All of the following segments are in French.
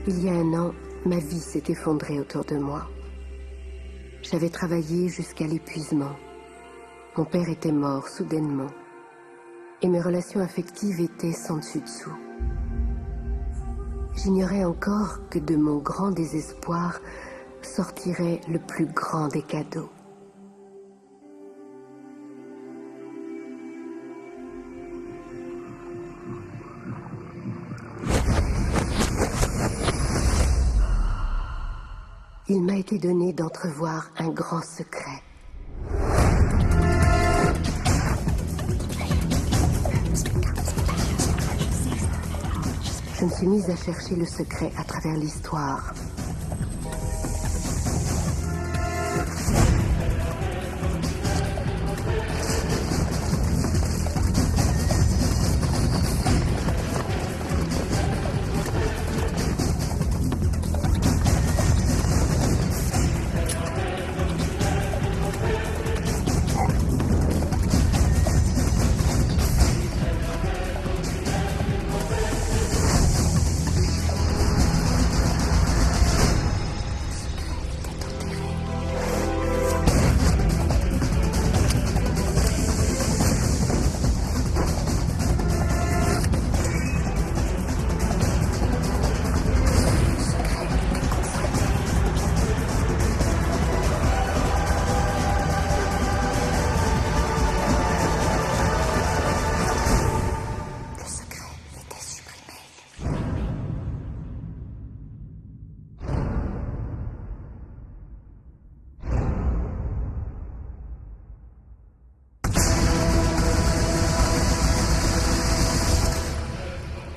Il y a un an, ma vie s'est effondrée autour de moi. J'avais travaillé jusqu'à l'épuisement. Mon père était mort soudainement. Et mes relations affectives étaient sans dessus-dessous. J'ignorais encore que de mon grand désespoir sortirait le plus grand des cadeaux. Il m'a été donné d'entrevoir un grand secret. Je me suis mise à chercher le secret à travers l'histoire.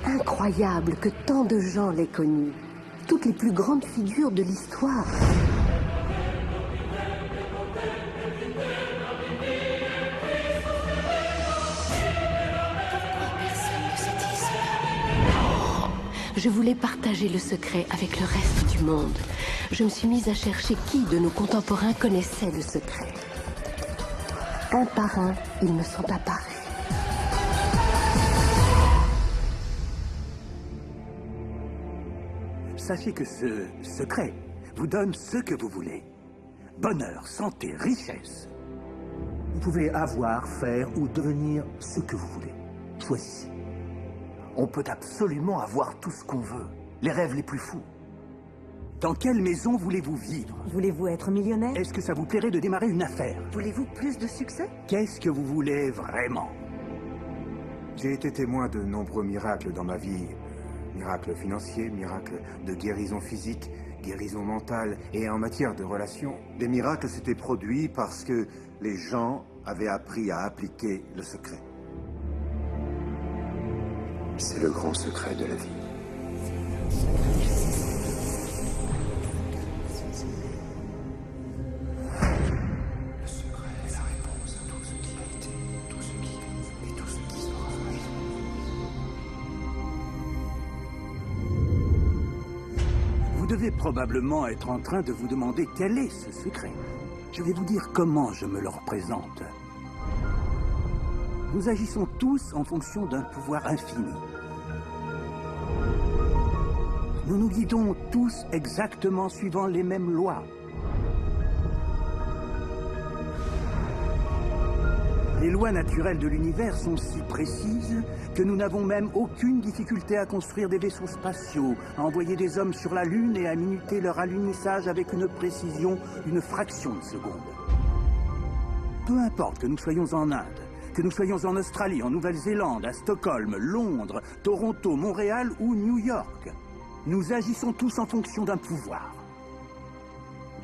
Incroyable que tant de gens l'aient connu. Toutes les plus grandes figures de l'histoire. Je voulais partager le secret avec le reste du monde. Je me suis mise à chercher qui de nos contemporains connaissait le secret. Un par un, ils me sont apparus. Sachez que ce secret vous donne ce que vous voulez. Bonheur, santé, richesse. Vous pouvez avoir, faire ou devenir ce que vous voulez. Choisissez. On peut absolument avoir tout ce qu'on veut. Les rêves les plus fous. Dans quelle maison voulez-vous vivre? Voulez-vous être millionnaire? Est-ce que ça vous plairait de démarrer une affaire? Voulez-vous plus de succès? Qu'est-ce que vous voulez vraiment? J'ai été témoin de nombreux miracles dans ma vie. Miracles financiers, miracles de guérison physique, guérison mentale et en matière de relations. Les miracles s'étaient produits parce que les gens avaient appris à appliquer le secret. C'est le grand secret de la vie. Le secret est la réponse à tout ce qui a été, tout ce qui est et tout ce qui sera. Vous devez probablement être en train de vous demander quel est ce secret. Je vais vous dire comment je me le représente. Nous agissons tous en fonction d'un pouvoir infini. Nous nous guidons tous exactement suivant les mêmes lois. Les lois naturelles de l'univers sont si précises que nous n'avons même aucune difficulté à construire des vaisseaux spatiaux, à envoyer des hommes sur la Lune et à minuter leur alunissage avec une précision d'une fraction de seconde. Peu importe que nous soyons en Inde, que nous soyons en Australie, en Nouvelle-Zélande, à Stockholm, Londres, Toronto, Montréal ou New York, nous agissons tous en fonction d'un pouvoir,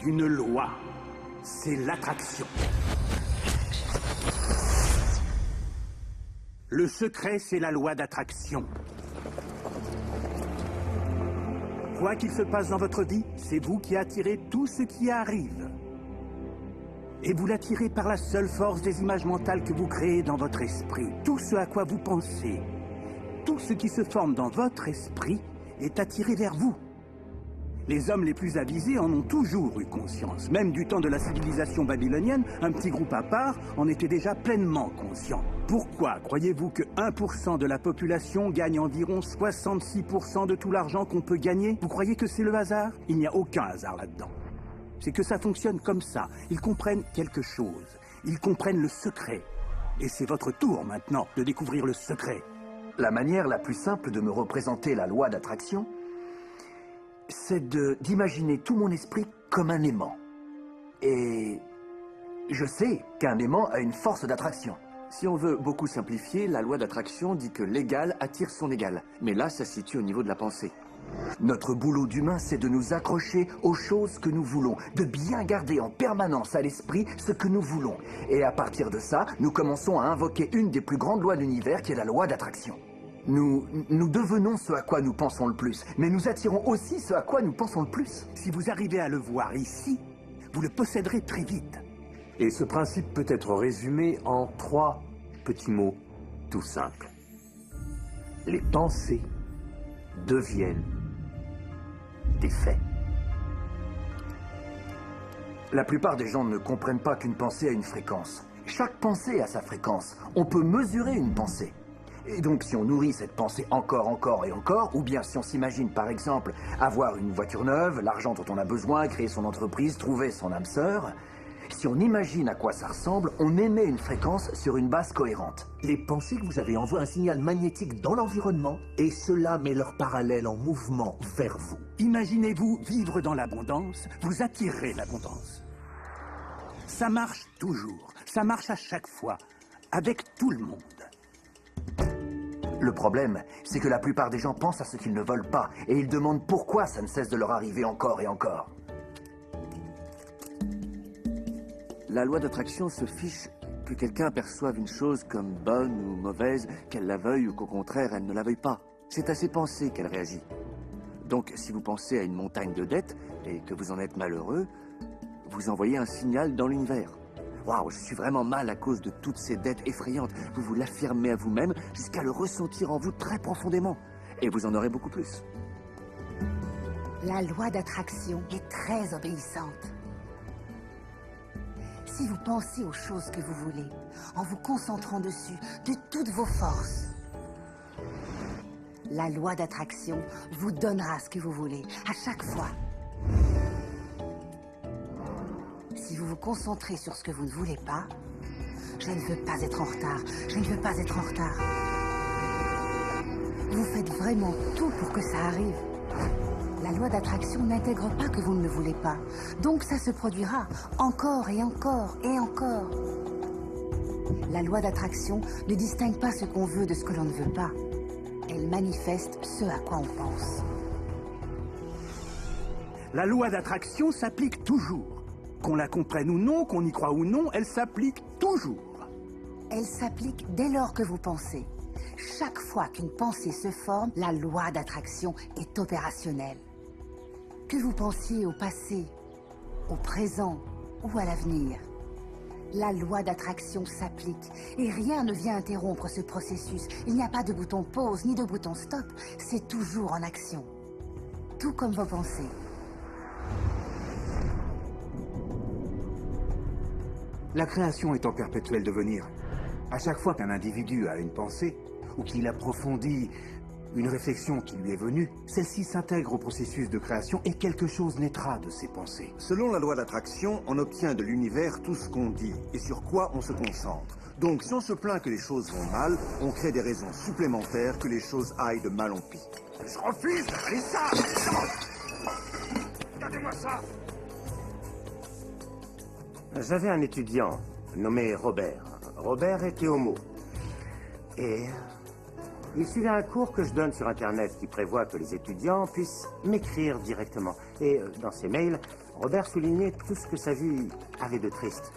d'une loi. C'est l'attraction. Le secret, c'est la loi d'attraction. Quoi qu'il se passe dans votre vie, c'est vous qui attirez tout ce qui arrive. Et vous l'attirez par la seule force des images mentales que vous créez dans votre esprit. Tout ce à quoi vous pensez, tout ce qui se forme dans votre esprit est attiré vers vous. Les hommes les plus avisés en ont toujours eu conscience. Même du temps de la civilisation babylonienne, un petit groupe à part en était déjà pleinement conscient. Pourquoi croyez-vous que 1% de la population gagne environ 66% de tout l'argent qu'on peut gagner? Vous croyez que c'est le hasard? Il n'y a aucun hasard là-dedans. C'est que ça fonctionne comme ça. Ils comprennent quelque chose. Ils comprennent le secret. Et c'est votre tour maintenant de découvrir le secret. La manière la plus simple de me représenter la loi d'attraction, c'est d'imaginer tout mon esprit comme un aimant. Et je sais qu'un aimant a une force d'attraction. Si on veut beaucoup simplifier, la loi d'attraction dit que l'égal attire son égal. Mais là, ça se situe au niveau de la pensée. Notre boulot d'humain, c'est de nous accrocher aux choses que nous voulons, de bien garder en permanence à l'esprit ce que nous voulons. Et à partir de ça, nous commençons à invoquer une des plus grandes lois de l'univers, qui est la loi d'attraction. Nous devenons ce à quoi nous pensons le plus, mais nous attirons aussi ce à quoi nous pensons le plus. Si vous arrivez à le voir ici, vous le posséderez très vite. Et ce principe peut être résumé en 3 petits mots tout simples. Les pensées deviennent des faits. La plupart des gens ne comprennent pas qu'une pensée a une fréquence. Chaque pensée a sa fréquence. On peut mesurer une pensée. Et donc, si on nourrit cette pensée encore et encore, ou bien si on s'imagine, par exemple, avoir une voiture neuve, l'argent dont on a besoin, créer son entreprise, trouver son âme sœur, si on imagine à quoi ça ressemble, on émet une fréquence sur une base cohérente. Les pensées que vous avez envoient un signal magnétique dans l'environnement, et cela met leur parallèle en mouvement vers vous. Imaginez-vous vivre dans l'abondance, vous attirerez l'abondance. Ça marche toujours, ça marche à chaque fois, avec tout le monde. Le problème, c'est que la plupart des gens pensent à ce qu'ils ne veulent pas, et ils demandent pourquoi ça ne cesse de leur arriver encore et encore. La loi d'attraction se fiche que quelqu'un perçoive une chose comme bonne ou mauvaise, qu'elle la veuille ou qu'au contraire, elle ne la veuille pas. C'est à ses pensées qu'elle réagit. Donc, si vous pensez à une montagne de dettes et que vous en êtes malheureux, vous envoyez un signal dans l'univers. Waouh, je suis vraiment mal à cause de toutes ces dettes effrayantes. Vous vous l'affirmez à vous-même jusqu'à le ressentir en vous très profondément. Et vous en aurez beaucoup plus. La loi d'attraction est très obéissante. Si vous pensez aux choses que vous voulez, en vous concentrant dessus de toutes vos forces, la loi d'attraction vous donnera ce que vous voulez, à chaque fois. Si vous vous concentrez sur ce que vous ne voulez pas, je ne veux pas être en retard, je ne veux pas être en retard. Vous faites vraiment tout pour que ça arrive. La loi d'attraction n'intègre pas que vous ne le voulez pas. Donc ça se produira encore et encore et encore. La loi d'attraction ne distingue pas ce qu'on veut de ce que l'on ne veut pas. Elle manifeste ce à quoi on pense. La loi d'attraction s'applique toujours. Qu'on la comprenne ou non, qu'on y croit ou non, elle s'applique toujours. Elle s'applique dès lors que vous pensez. Chaque fois qu'une pensée se forme, la loi d'attraction est opérationnelle. Que vous pensiez au passé, au présent ou à l'avenir, la loi d'attraction s'applique et rien ne vient interrompre ce processus. Il n'y a pas de bouton pause ni de bouton stop, c'est toujours en action. Tout comme vos pensées. La création est en perpétuel devenir. À chaque fois qu'un individu a une pensée, ou qu'il approfondit une réflexion qui lui est venue, celle-ci s'intègre au processus de création et quelque chose naîtra de ses pensées. Selon la loi d'attraction, on obtient de l'univers tout ce qu'on dit et sur quoi on se concentre. Donc si on se plaint que les choses vont mal, on crée des raisons supplémentaires que les choses aillent de mal en pis. Je refuse d'avaler ça! Regardez-moi ça! J'avais un étudiant nommé Robert. Robert était homo. Et il suivait un cours que je donne sur Internet qui prévoit que les étudiants puissent m'écrire directement. Et dans ses mails, Robert soulignait tout ce que sa vie avait de triste.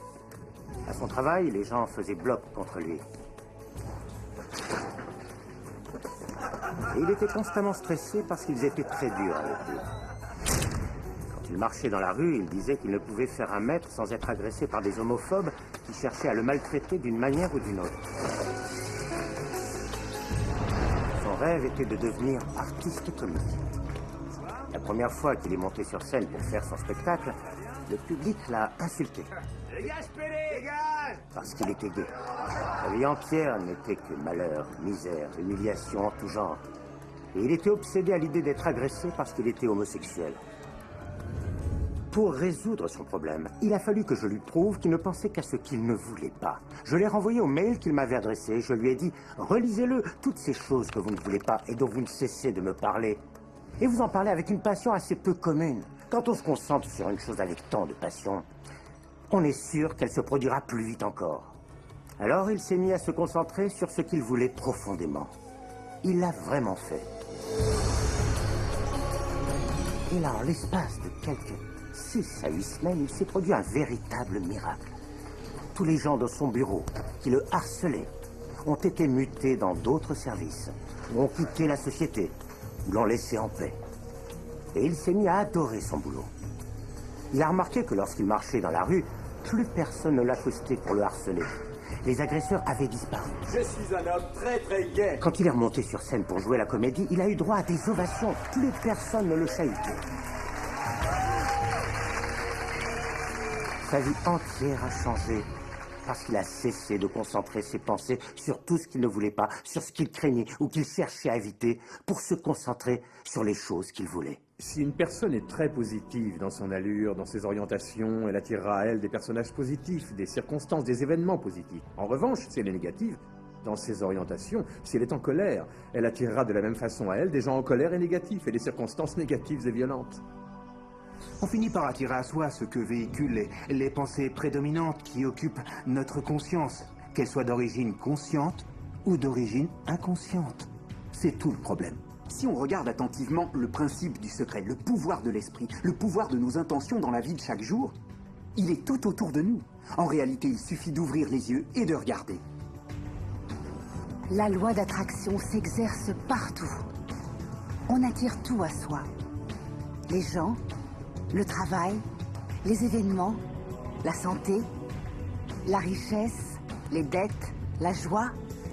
À son travail, les gens faisaient bloc contre lui. Et il était constamment stressé parce qu'ils étaient très durs avec lui. Quand il marchait dans la rue, il disait qu'il ne pouvait faire un mètre sans être agressé par des homophobes qui cherchaient à le maltraiter d'une manière ou d'une autre. Son rêve était de devenir artiste comique. La première fois qu'il est monté sur scène pour faire son spectacle, le public l'a insulté. Parce qu'il était gay. Sa vie entière n'était que malheur, misère, humiliation en tout genre. Et il était obsédé à l'idée d'être agressé parce qu'il était homosexuel. Pour résoudre son problème, il a fallu que je lui prouve qu'il ne pensait qu'à ce qu'il ne voulait pas. Je l'ai renvoyé au mail qu'il m'avait adressé. Je lui ai dit, relisez-le, toutes ces choses que vous ne voulez pas et dont vous ne cessez de me parler. Et vous en parlez avec une passion assez peu commune. Quand on se concentre sur une chose avec tant de passion, on est sûr qu'elle se produira plus vite encore. Alors il s'est mis à se concentrer sur ce qu'il voulait profondément. Il l'a vraiment fait. Et là, en l'espace de quelques 6 à 8 semaines, il s'est produit un véritable miracle. Tous les gens de son bureau qui le harcelaient ont été mutés dans d'autres services, ou ont quitté la société, ou l'ont laissé en paix. Et il s'est mis à adorer son boulot. Il a remarqué que lorsqu'il marchait dans la rue, plus personne ne l'accostait pour le harceler. Les agresseurs avaient disparu. Je suis un homme très très gai. Quand il est remonté sur scène pour jouer la comédie, il a eu droit à des ovations. Plus personne ne le chahutait. Sa vie entière a changé parce qu'il a cessé de concentrer ses pensées sur tout ce qu'il ne voulait pas, sur ce qu'il craignait ou qu'il cherchait à éviter, pour se concentrer sur les choses qu'il voulait. Si une personne est très positive dans son allure, dans ses orientations, elle attirera à elle des personnages positifs, des circonstances, des événements positifs. En revanche, si elle est négative, dans ses orientations, si elle est en colère, elle attirera de la même façon à elle des gens en colère et négatifs, et des circonstances négatives et violentes. On finit par attirer à soi ce que véhiculent les pensées prédominantes qui occupent notre conscience, qu'elles soient d'origine consciente ou d'origine inconsciente. C'est tout le problème. Si on regarde attentivement le principe du secret, le pouvoir de l'esprit, le pouvoir de nos intentions dans la vie de chaque jour, il est tout autour de nous. En réalité, il suffit d'ouvrir les yeux et de regarder. La loi d'attraction s'exerce partout. On attire tout à soi. Les gens, le travail, les événements, la santé, la richesse, les dettes, la joie,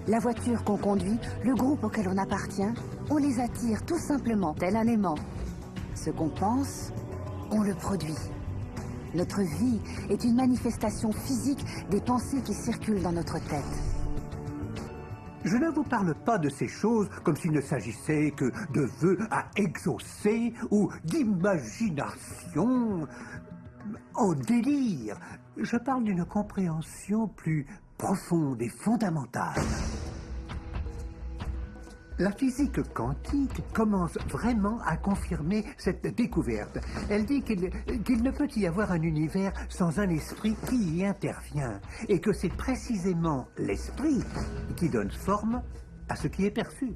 la voiture qu'on conduit, le groupe auquel on appartient, on les attire tout simplement, tel un aimant. Ce qu'on pense, on le produit. Notre vie est une manifestation physique des pensées qui circulent dans notre tête. Je ne vous parle pas de ces choses comme s'il ne s'agissait que de vœux à exaucer ou d'imagination en délire. Je parle d'une compréhension plus profonde et fondamentale. La physique quantique commence vraiment à confirmer cette découverte. Elle dit qu'il ne peut y avoir un univers sans un esprit qui y intervient, et que c'est précisément l'esprit qui donne forme à ce qui est perçu.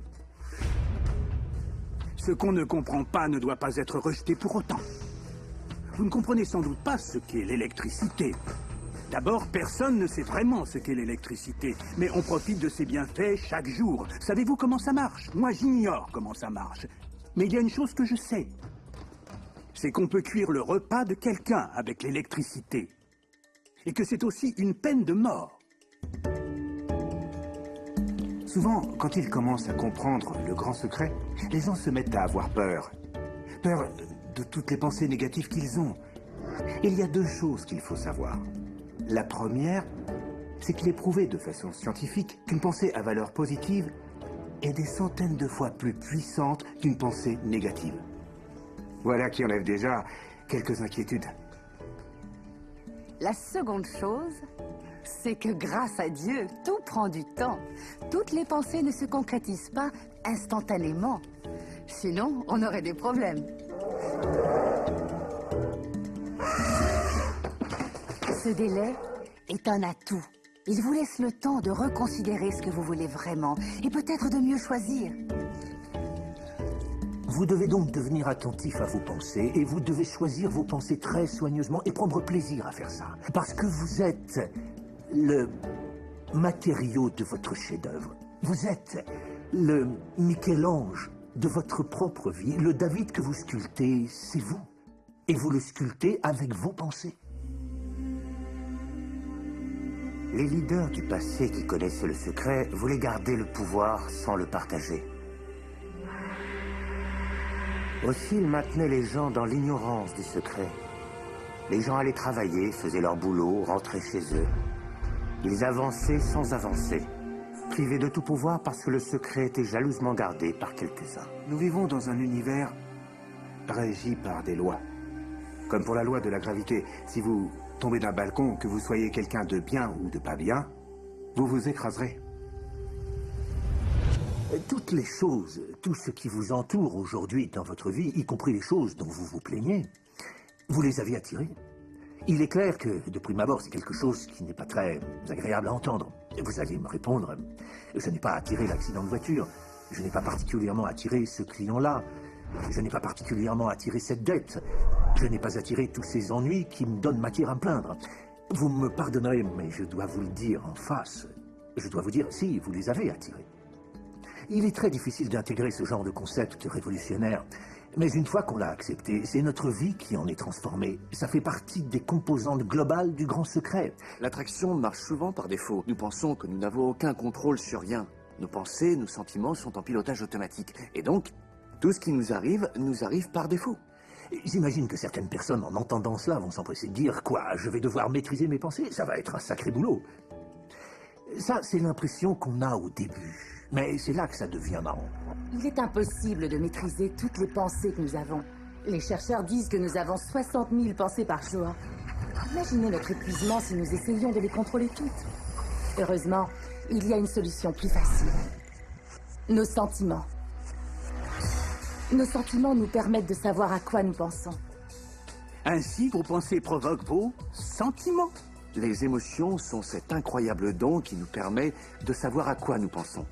Ce qu'on ne comprend pas ne doit pas être rejeté pour autant. Vous ne comprenez sans doute pas ce qu'est l'électricité. D'abord, personne ne sait vraiment ce qu'est l'électricité, mais on profite de ses bienfaits chaque jour. Savez-vous comment ça marche? Moi, j'ignore comment ça marche. Mais il y a une chose que je sais. C'est qu'on peut cuire le repas de quelqu'un avec l'électricité. Et que c'est aussi une peine de mort. Souvent, quand ils commencent à comprendre le grand secret, les gens se mettent à avoir peur. Peur de toutes les pensées négatives qu'ils ont. Il y a deux choses qu'il faut savoir. La première, c'est qu'il est prouvé de façon scientifique qu'une pensée à valeur positive est des centaines de fois plus puissante qu'une pensée négative. Voilà qui enlève déjà quelques inquiétudes. La seconde chose, c'est que grâce à Dieu, tout prend du temps. Toutes les pensées ne se concrétisent pas instantanément. Sinon, on aurait des problèmes. Ce délai est un atout. Il vous laisse le temps de reconsidérer ce que vous voulez vraiment et peut-être de mieux choisir. Vous devez donc devenir attentif à vos pensées et vous devez choisir vos pensées très soigneusement et prendre plaisir à faire ça. Parce que vous êtes le matériau de votre chef-d'œuvre. Vous êtes le Michel-Ange de votre propre vie. Le David que vous sculptez, c'est vous. Et vous le sculptez avec vos pensées. Les leaders du passé qui connaissaient le secret voulaient garder le pouvoir sans le partager. Aussi, il maintenait les gens dans l'ignorance du secret. Les gens allaient travailler, faisaient leur boulot, rentraient chez eux. Ils avançaient sans avancer, privés de tout pouvoir parce que le secret était jalousement gardé par quelques-uns. Nous vivons dans un univers régi par des lois. Comme pour la loi de la gravité, si vous tombez d'un balcon, que vous soyez quelqu'un de bien ou de pas bien, vous vous écraserez. Toutes les choses, tout ce qui vous entoure aujourd'hui dans votre vie, y compris les choses dont vous vous plaignez, vous les avez attirées. Il est clair que, de prime abord, c'est quelque chose qui n'est pas très agréable à entendre. Vous allez me répondre, je n'ai pas attiré l'accident de voiture, je n'ai pas particulièrement attiré ce client-là, je n'ai pas particulièrement attiré cette dette, je n'ai pas attiré tous ces ennuis qui me donnent matière à me plaindre. Vous me pardonnerez, mais je dois vous le dire en face. Je dois vous dire, si, vous les avez attirés. Il est très difficile d'intégrer ce genre de concept révolutionnaire. Mais une fois qu'on l'a accepté, c'est notre vie qui en est transformée. Ça fait partie des composantes globales du grand secret. L'attraction marche souvent par défaut. Nous pensons que nous n'avons aucun contrôle sur rien. Nos pensées, nos sentiments sont en pilotage automatique. Et donc, tout ce qui nous arrive par défaut. J'imagine que certaines personnes, en entendant cela, vont s'empresser de dire « Quoi, je vais devoir maîtriser mes pensées? Ça va être un sacré boulot !» Ça, c'est l'impression qu'on a au début. Mais c'est là que ça devient marrant. Il est impossible de maîtriser toutes les pensées que nous avons. Les chercheurs disent que nous avons 60 000 pensées par jour. Imaginez notre épuisement si nous essayions de les contrôler toutes. Heureusement, il y a une solution plus facile. Nos sentiments. Nos sentiments nous permettent de savoir à quoi nous pensons. Ainsi, vos pensées provoquent vos sentiments. Les émotions sont cet incroyable don qui nous permet de savoir à quoi nous pensons.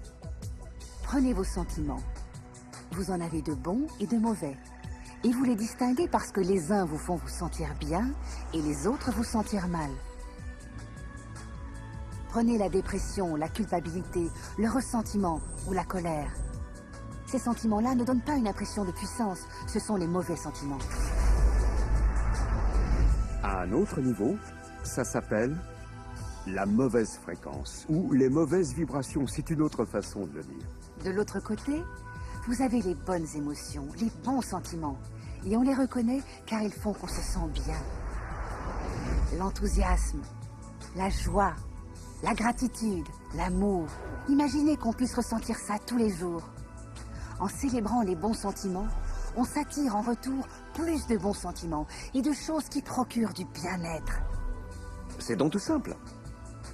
Prenez vos sentiments. Vous en avez de bons et de mauvais. Et vous les distinguez parce que les uns vous font vous sentir bien et les autres vous sentir mal. Prenez la dépression, la culpabilité, le ressentiment ou la colère. Ces sentiments-là ne donnent pas une impression de puissance, ce sont les mauvais sentiments. À un autre niveau, ça s'appelle la mauvaise fréquence, ou les mauvaises vibrations, c'est une autre façon de le dire. De l'autre côté, vous avez les bonnes émotions, les bons sentiments. Et on les reconnaît car ils font qu'on se sent bien. L'enthousiasme, la joie, la gratitude, l'amour. Imaginez qu'on puisse ressentir ça tous les jours. En célébrant les bons sentiments, on s'attire en retour plus de bons sentiments et de choses qui procurent du bien-être. C'est donc tout simple.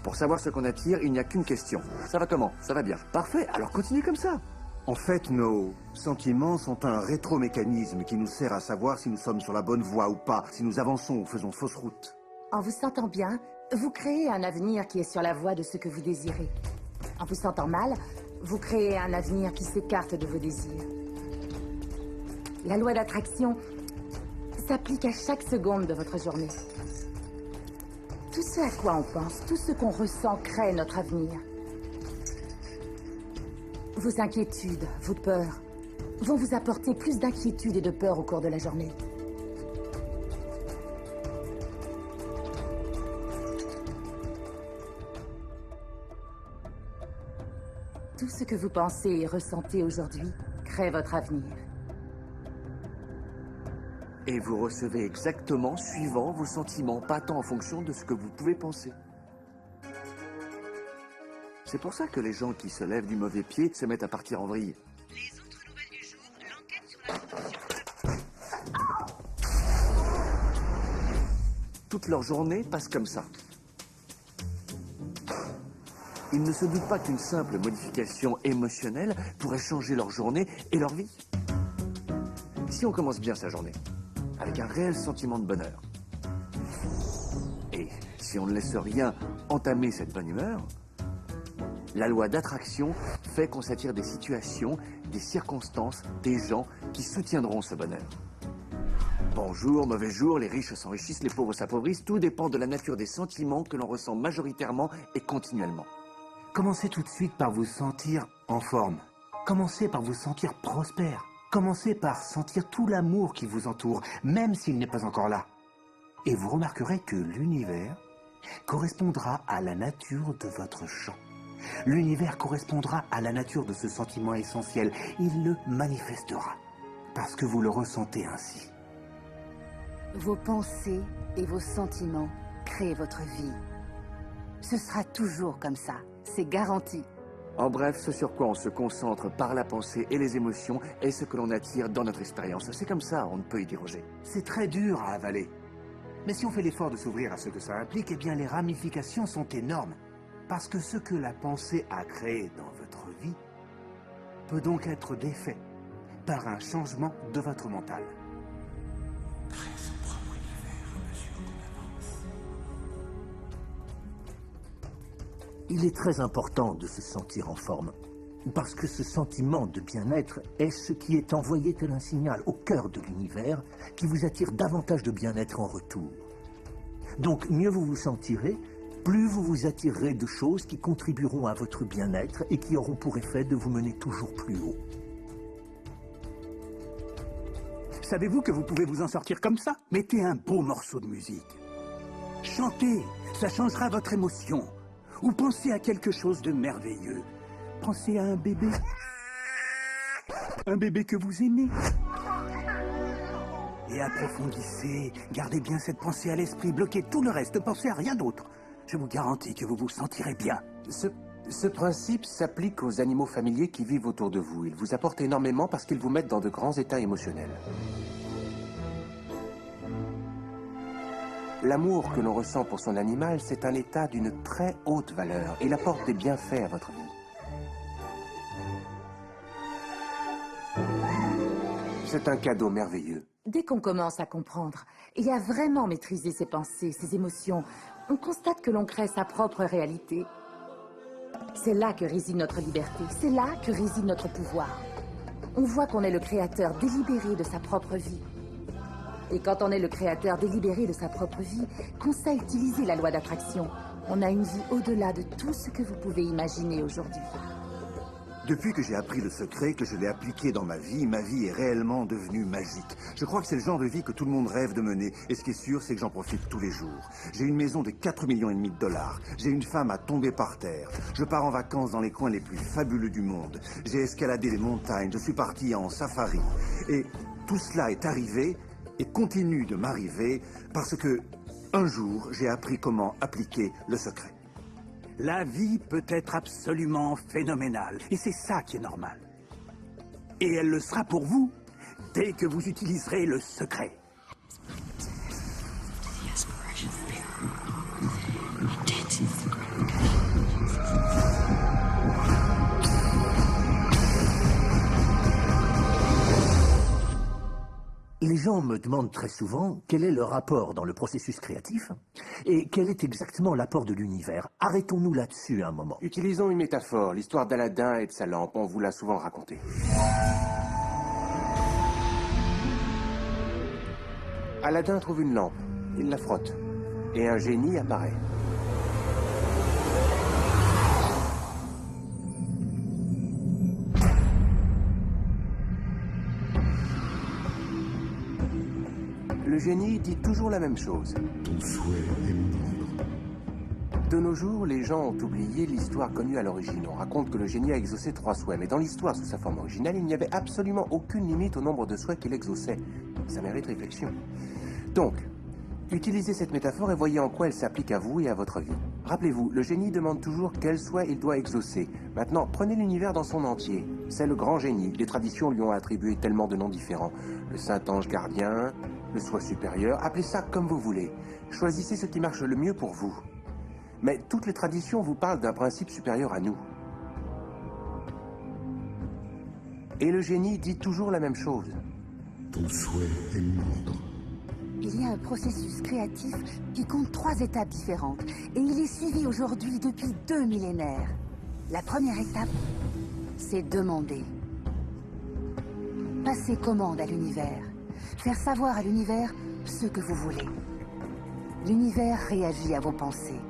Pour savoir ce qu'on attire, il n'y a qu'une question. Ça va comment? Ça va bien. Parfait, alors continue comme ça. En fait, nos sentiments sont un rétromécanisme qui nous sert à savoir si nous sommes sur la bonne voie ou pas, si nous avançons ou faisons fausse route. En vous sentant bien, vous créez un avenir qui est sur la voie de ce que vous désirez. En vous sentant mal, vous créez un avenir qui s'écarte de vos désirs. La loi d'attraction s'applique à chaque seconde de votre journée. Tout ce à quoi on pense, tout ce qu'on ressent crée notre avenir. Vos inquiétudes, vos peurs, vont vous apporter plus d'inquiétude et de peur au cours de la journée. Tout ce que vous pensez et ressentez aujourd'hui crée votre avenir. Et vous recevez exactement suivant vos sentiments, pas tant en fonction de ce que vous pouvez penser. C'est pour ça que les gens qui se lèvent du mauvais pied se mettent à partir en vrille. Les autres nouvelles du jour, l'enquête sur la... Toute leur journée passe comme ça. Ils ne se doutent pas qu'une simple modification émotionnelle pourrait changer leur journée et leur vie. Si on commence bien sa journée, avec un réel sentiment de bonheur, et si on ne laisse rien entamer cette bonne humeur, la loi d'attraction fait qu'on s'attire des situations, des circonstances, des gens qui soutiendront ce bonheur. Bon jour, mauvais jour, les riches s'enrichissent, les pauvres s'appauvrissent, tout dépend de la nature des sentiments que l'on ressent majoritairement et continuellement. Commencez tout de suite par vous sentir en forme. Commencez par vous sentir prospère. Commencez par sentir tout l'amour qui vous entoure, même s'il n'est pas encore là. Et vous remarquerez que l'univers correspondra à la nature de votre champ. L'univers correspondra à la nature de ce sentiment essentiel. Il le manifestera. parce que vous le ressentez ainsi. Vos pensées et vos sentiments créent votre vie. Ce sera toujours comme ça, c'est garanti. En bref, ce sur quoi on se concentre par la pensée et les émotions est ce que l'on attire dans notre expérience. C'est comme ça, on ne peut y déroger. C'est très dur à avaler. Mais si on fait l'effort de s'ouvrir à ce que ça implique, eh bien les ramifications sont énormes. Parce que ce que la pensée a créé dans votre vie peut donc être défait par un changement de votre mental. Il est très important de se sentir en forme, parce que ce sentiment de bien-être est ce qui est envoyé tel un signal au cœur de l'univers qui vous attire davantage de bien-être en retour. Donc mieux vous vous sentirez, plus vous vous attirerez de choses qui contribueront à votre bien-être et qui auront pour effet de vous mener toujours plus haut. Savez-vous que vous pouvez vous en sortir comme ça? Mettez un beau morceau de musique. Chantez, ça changera votre émotion. Ou pensez à quelque chose de merveilleux. Pensez à un bébé. Un bébé que vous aimez. Et approfondissez, gardez bien cette pensée à l'esprit, bloquez tout le reste, ne pensez à rien d'autre. Je vous garantis que vous vous sentirez bien. Ce principe s'applique aux animaux familiers qui vivent autour de vous. Ils vous apportent énormément parce qu'ils vous mettent dans de grands états émotionnels. L'amour que l'on ressent pour son animal, c'est un état d'une très haute valeur. Il apporte des bienfaits à votre vie. C'est un cadeau merveilleux. Dès qu'on commence à comprendre et à vraiment maîtriser ses pensées, ses émotions, on constate que l'on crée sa propre réalité. C'est là que réside notre liberté, c'est là que réside notre pouvoir. On voit qu'on est le créateur délibéré de sa propre vie. Et quand on est le créateur délibéré de sa propre vie, qu'on sait utiliser la loi d'attraction, on a une vie au-delà de tout ce que vous pouvez imaginer aujourd'hui. Depuis que j'ai appris le secret, que je l'ai appliqué dans ma vie est réellement devenue magique. Je crois que c'est le genre de vie que tout le monde rêve de mener. Et ce qui est sûr, c'est que j'en profite tous les jours. J'ai une maison de 4,5 millions de dollars. J'ai une femme à tomber par terre. Je pars en vacances dans les coins les plus fabuleux du monde. J'ai escaladé les montagnes. Je suis parti en safari. Et tout cela est arrivé et continue de m'arriver parce que un jour, j'ai appris comment appliquer le secret. La vie peut être absolument phénoménale, et c'est ça qui est normal. Et elle le sera pour vous dès que vous utiliserez le secret. Les gens me demandent très souvent quel est le rapport dans le processus créatif et quel est exactement l'apport de l'univers. Arrêtons-nous là-dessus un moment. Utilisons une métaphore, l'histoire d'Aladin et de sa lampe, on vous l'a souvent racontée. Aladin trouve une lampe, il la frotte, et un génie apparaît. Le génie dit toujours la même chose. Ton souhait est mon ordre. De nos jours, les gens ont oublié l'histoire connue à l'origine. On raconte que le génie a exaucé 3 souhaits, mais dans l'histoire sous sa forme originale, il n'y avait absolument aucune limite au nombre de souhaits qu'il exauçait. Ça mérite réflexion. Donc, utilisez cette métaphore et voyez en quoi elle s'applique à vous et à votre vie. Rappelez-vous, le génie demande toujours quel souhait il doit exaucer. Maintenant, prenez l'univers dans son entier. C'est le grand génie. Les traditions lui ont attribué tellement de noms différents. Le Saint-Ange gardien, le soi supérieur, appelez ça comme vous voulez. Choisissez ce qui marche le mieux pour vous. Mais toutes les traditions vous parlent d'un principe supérieur à nous. Et le génie dit toujours la même chose. Ton souhait est mon ordre. Il y a un processus créatif qui compte 3 étapes différentes. Et il est suivi aujourd'hui depuis 2 millénaires. La première étape, c'est demander. Passer commande à l'univers. Faire savoir à l'univers ce que vous voulez. L'univers réagit à vos pensées.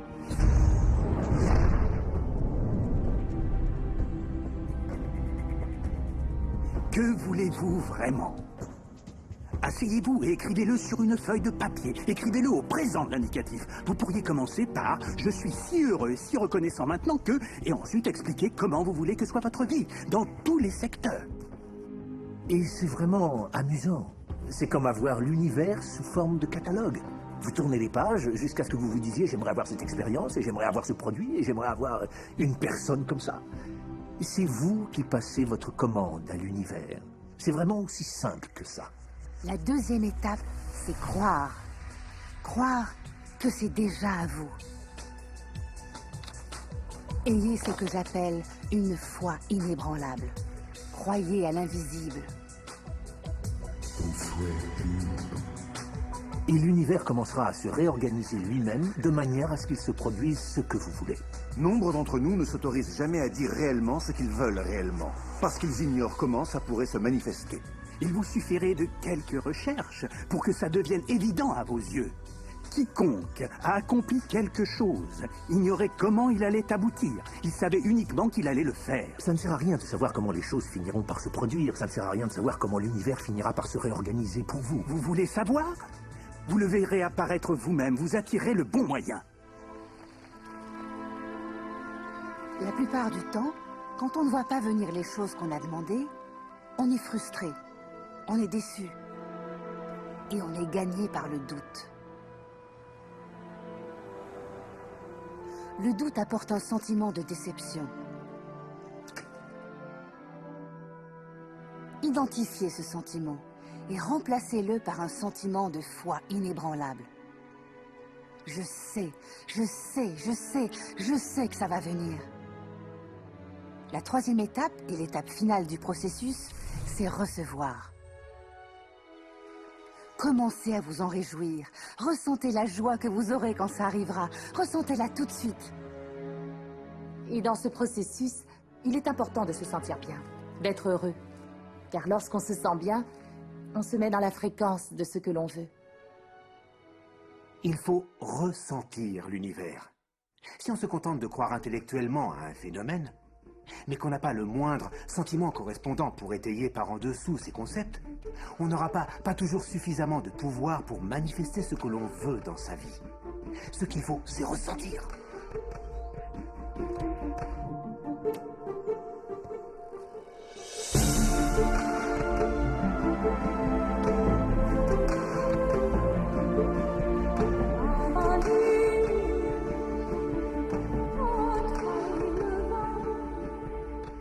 Que voulez-vous vraiment? Asseyez-vous et écrivez-le sur une feuille de papier. Écrivez-le au présent de l'indicatif. Vous pourriez commencer par « Je suis si heureux et si reconnaissant maintenant que… » et ensuite expliquer comment vous voulez que soit votre vie, dans tous les secteurs. Et c'est vraiment amusant. C'est comme avoir l'univers sous forme de catalogue. Vous tournez les pages jusqu'à ce que vous vous disiez « j'aimerais avoir cette expérience, et j'aimerais avoir ce produit, et j'aimerais avoir une personne comme ça ». C'est vous qui passez votre commande à l'univers. C'est vraiment aussi simple que ça. La deuxième étape, c'est croire. Croire que c'est déjà à vous. Ayez ce que j'appelle une foi inébranlable. Croyez à l'invisible. Et l'univers commencera à se réorganiser lui-même de manière à ce qu'il se produise ce que vous voulez. Nombre d'entre nous ne s'autorisent jamais à dire réellement ce qu'ils veulent réellement, parce qu'ils ignorent comment ça pourrait se manifester. Il vous suffirait de quelques recherches pour que ça devienne évident à vos yeux. Quiconque a accompli quelque chose ignorait comment il allait aboutir. Il savait uniquement qu'il allait le faire. Ça ne sert à rien de savoir comment les choses finiront par se produire. Ça ne sert à rien de savoir comment l'univers finira par se réorganiser pour vous. Vous voulez savoir? Vous le verrez apparaître vous-même. Vous attirez le bon moyen. La plupart du temps, quand on ne voit pas venir les choses qu'on a demandées, on est frustré, on est déçu et on est gagné par le doute. Le doute apporte un sentiment de déception. Identifiez ce sentiment et remplacez-le par un sentiment de foi inébranlable. Je sais que ça va venir. La troisième étape et l'étape finale du processus, c'est recevoir. Commencez à vous en réjouir. Ressentez la joie que vous aurez quand ça arrivera. Ressentez-la tout de suite. Et dans ce processus, il est important de se sentir bien, d'être heureux. Car lorsqu'on se sent bien, on se met dans la fréquence de ce que l'on veut. Il faut ressentir l'univers. Si on se contente de croire intellectuellement à un phénomène, mais qu'on n'a pas le moindre sentiment correspondant pour étayer par en dessous ces concepts, on n'aura pas toujours suffisamment de pouvoir pour manifester ce que l'on veut dans sa vie. Ce qu'il faut, c'est ressentir.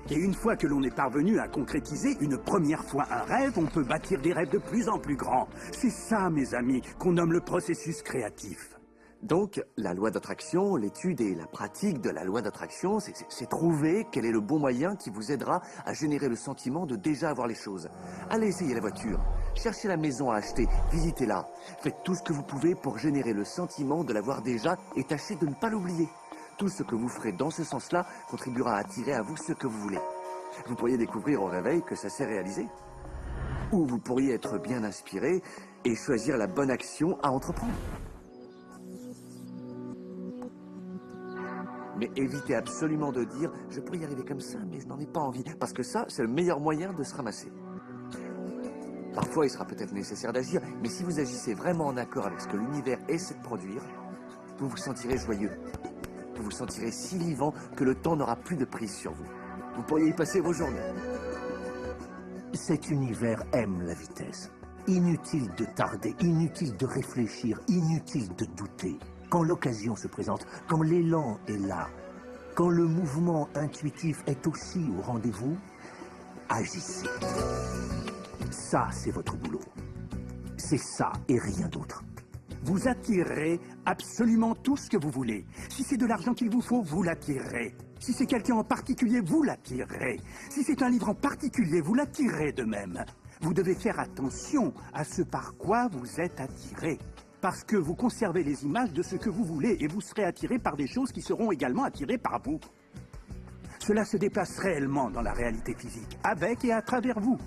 Et une fois que l'on est parvenu à concrétiser une première fois un rêve, on peut bâtir des rêves de plus en plus grands. C'est ça, mes amis, qu'on nomme le processus créatif. Donc, la loi d'attraction, l'étude et la pratique de la loi d'attraction, c'est trouver quel est le bon moyen qui vous aidera à générer le sentiment de déjà avoir les choses. Allez essayer la voiture, cherchez la maison à acheter, visitez-la. Faites tout ce que vous pouvez pour générer le sentiment de l'avoir déjà et tâchez de ne pas l'oublier. Tout ce que vous ferez dans ce sens-là contribuera à attirer à vous ce que vous voulez. Vous pourriez découvrir au réveil que ça s'est réalisé. Ou vous pourriez être bien inspiré et choisir la bonne action à entreprendre. Mais évitez absolument de dire « je pourrais y arriver comme ça, mais je n'en ai pas envie », parce que ça, c'est le meilleur moyen de se ramasser. Parfois, il sera peut-être nécessaire d'agir, mais si vous agissez vraiment en accord avec ce que l'univers essaie de produire, vous vous sentirez joyeux. Vous vous sentirez si vivant que le temps n'aura plus de prise sur vous. Vous pourriez y passer vos journées. Cet univers aime la vitesse. Inutile de tarder, inutile de réfléchir, inutile de douter. Quand l'occasion se présente, quand l'élan est là, quand le mouvement intuitif est aussi au rendez-vous, agissez. Ça, c'est votre boulot. C'est ça et rien d'autre. Vous attirerez absolument tout ce que vous voulez. Si c'est de l'argent qu'il vous faut, vous l'attirerez. Si c'est quelqu'un en particulier, vous l'attirerez. Si c'est un livre en particulier, vous l'attirerez de même. Vous devez faire attention à ce par quoi vous êtes attiré. Parce que vous conservez les images de ce que vous voulez et vous serez attiré par des choses qui seront également attirées par vous. Cela se déplace réellement dans la réalité physique, avec et à travers vous.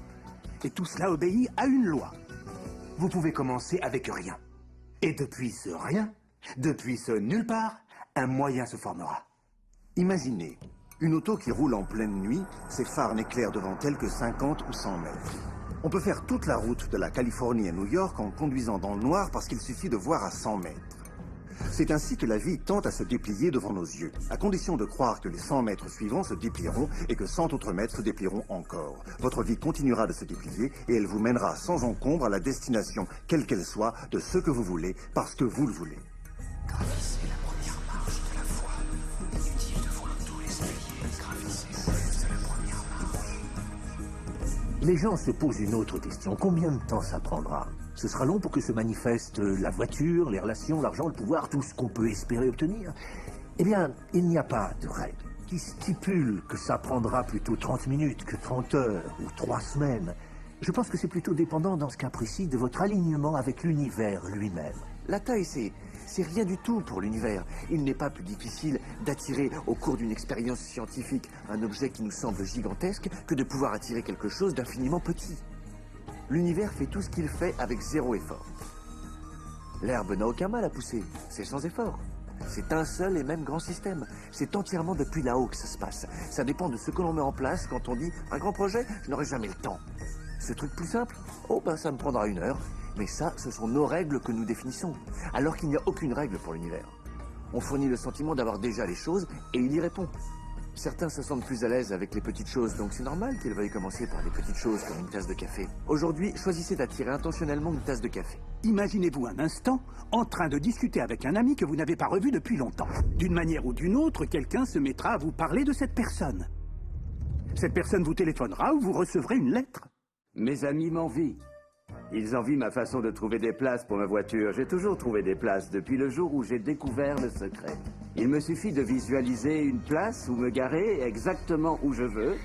Et tout cela obéit à une loi. Vous pouvez commencer avec rien. Et depuis ce rien, depuis ce nulle part, un moyen se formera. Imaginez, une auto qui roule en pleine nuit, ses phares n'éclairent devant elle que 50 ou 100 mètres. On peut faire toute la route de la Californie à New York en conduisant dans le noir parce qu'il suffit de voir à 100 mètres. C'est ainsi que la vie tente à se déplier devant nos yeux, à condition de croire que les 100 mètres suivants se déplieront et que 100 autres mètres se déplieront encore. Votre vie continuera de se déplier et elle vous mènera sans encombre à la destination, quelle qu'elle soit, de ce que vous voulez, parce que vous le voulez. Gravissez la première marche de la foi. Inutile de voir tous les paliers. Gravissez juste la première marche. Les gens se posent une autre question. Combien de temps ça prendra? Ce sera long pour que se manifeste la voiture, les relations, l'argent, le pouvoir, tout ce qu'on peut espérer obtenir. Eh bien, il n'y a pas de règle qui stipule que ça prendra plutôt 30 minutes que 30 heures ou 3 semaines. Je pense que c'est plutôt dépendant, dans ce cas précis, de votre alignement avec l'univers lui-même. La taille, c'est rien du tout pour l'univers. Il n'est pas plus difficile d'attirer au cours d'une expérience scientifique un objet qui nous semble gigantesque que de pouvoir attirer quelque chose d'infiniment petit. L'univers fait tout ce qu'il fait avec 0 effort. L'herbe n'a aucun mal à pousser, c'est sans effort. C'est un seul et même grand système. C'est entièrement depuis là-haut que ça se passe. Ça dépend de ce que l'on met en place quand on dit « un grand projet, je n'aurai jamais le temps ». Ce truc plus simple, oh ben ça me prendra 1 heure. Mais ça, ce sont nos règles que nous définissons, alors qu'il n'y a aucune règle pour l'univers. On fournit le sentiment d'avoir déjà les choses et il y répond. Certains se sentent plus à l'aise avec les petites choses, donc c'est normal qu'ils veuillent commencer par des petites choses comme une tasse de café. Aujourd'hui, choisissez d'attirer intentionnellement une tasse de café. Imaginez-vous un instant en train de discuter avec un ami que vous n'avez pas revu depuis longtemps. D'une manière ou d'une autre, quelqu'un se mettra à vous parler de cette personne. Cette personne vous téléphonera ou vous recevrez une lettre. Mes amis m'envient. Ils envient ma façon de trouver des places pour ma voiture. J'ai toujours trouvé des places depuis le jour où j'ai découvert le secret. Il me suffit de visualiser une place où me garer exactement où je veux.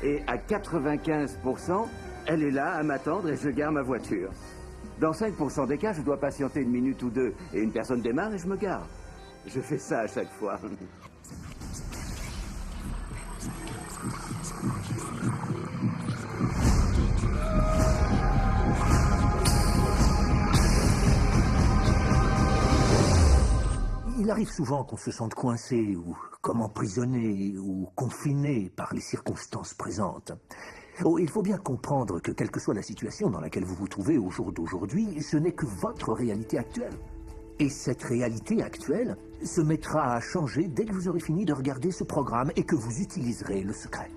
Et à 95%, elle est là à m'attendre et je gare ma voiture. Dans 5% des cas, je dois patienter 1 minute ou 2 et une personne démarre et je me gare. Je fais ça à chaque fois. Il arrive souvent qu'on se sente coincé ou comme emprisonné ou confiné par les circonstances présentes. Oh, il faut bien comprendre que quelle que soit la situation dans laquelle vous vous trouvez au jour d'aujourd'hui, ce n'est que votre réalité actuelle. Et cette réalité actuelle se mettra à changer dès que vous aurez fini de regarder ce programme et que vous utiliserez le secret.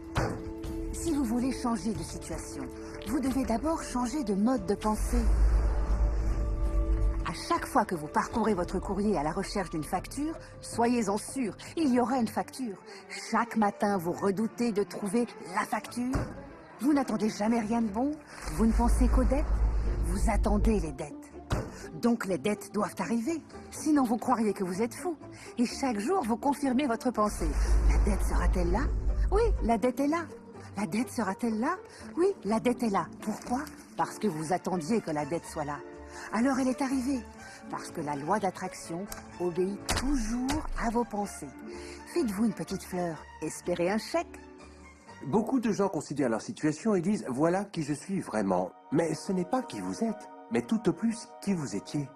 Si vous voulez changer de situation, vous devez d'abord changer de mode de pensée. À chaque fois que vous parcourez votre courrier à la recherche d'une facture, soyez-en sûr, il y aura une facture. Chaque matin, vous redoutez de trouver la facture. Vous n'attendez jamais rien de bon. Vous ne pensez qu'aux dettes. Vous attendez les dettes. Donc les dettes doivent arriver. Sinon, vous croiriez que vous êtes fou. Et chaque jour, vous confirmez votre pensée. La dette sera-t-elle là? Oui, la dette est là. La dette sera-t-elle là? Oui, la dette est là. Pourquoi? Parce que vous attendiez que la dette soit là. Alors elle est arrivée, parce que la loi d'attraction obéit toujours à vos pensées. Faites-vous une petite fleur, espérez un chèque. Beaucoup de gens considèrent leur situation et disent « voilà qui je suis vraiment ». Mais ce n'est pas qui vous êtes, mais tout au plus qui vous étiez.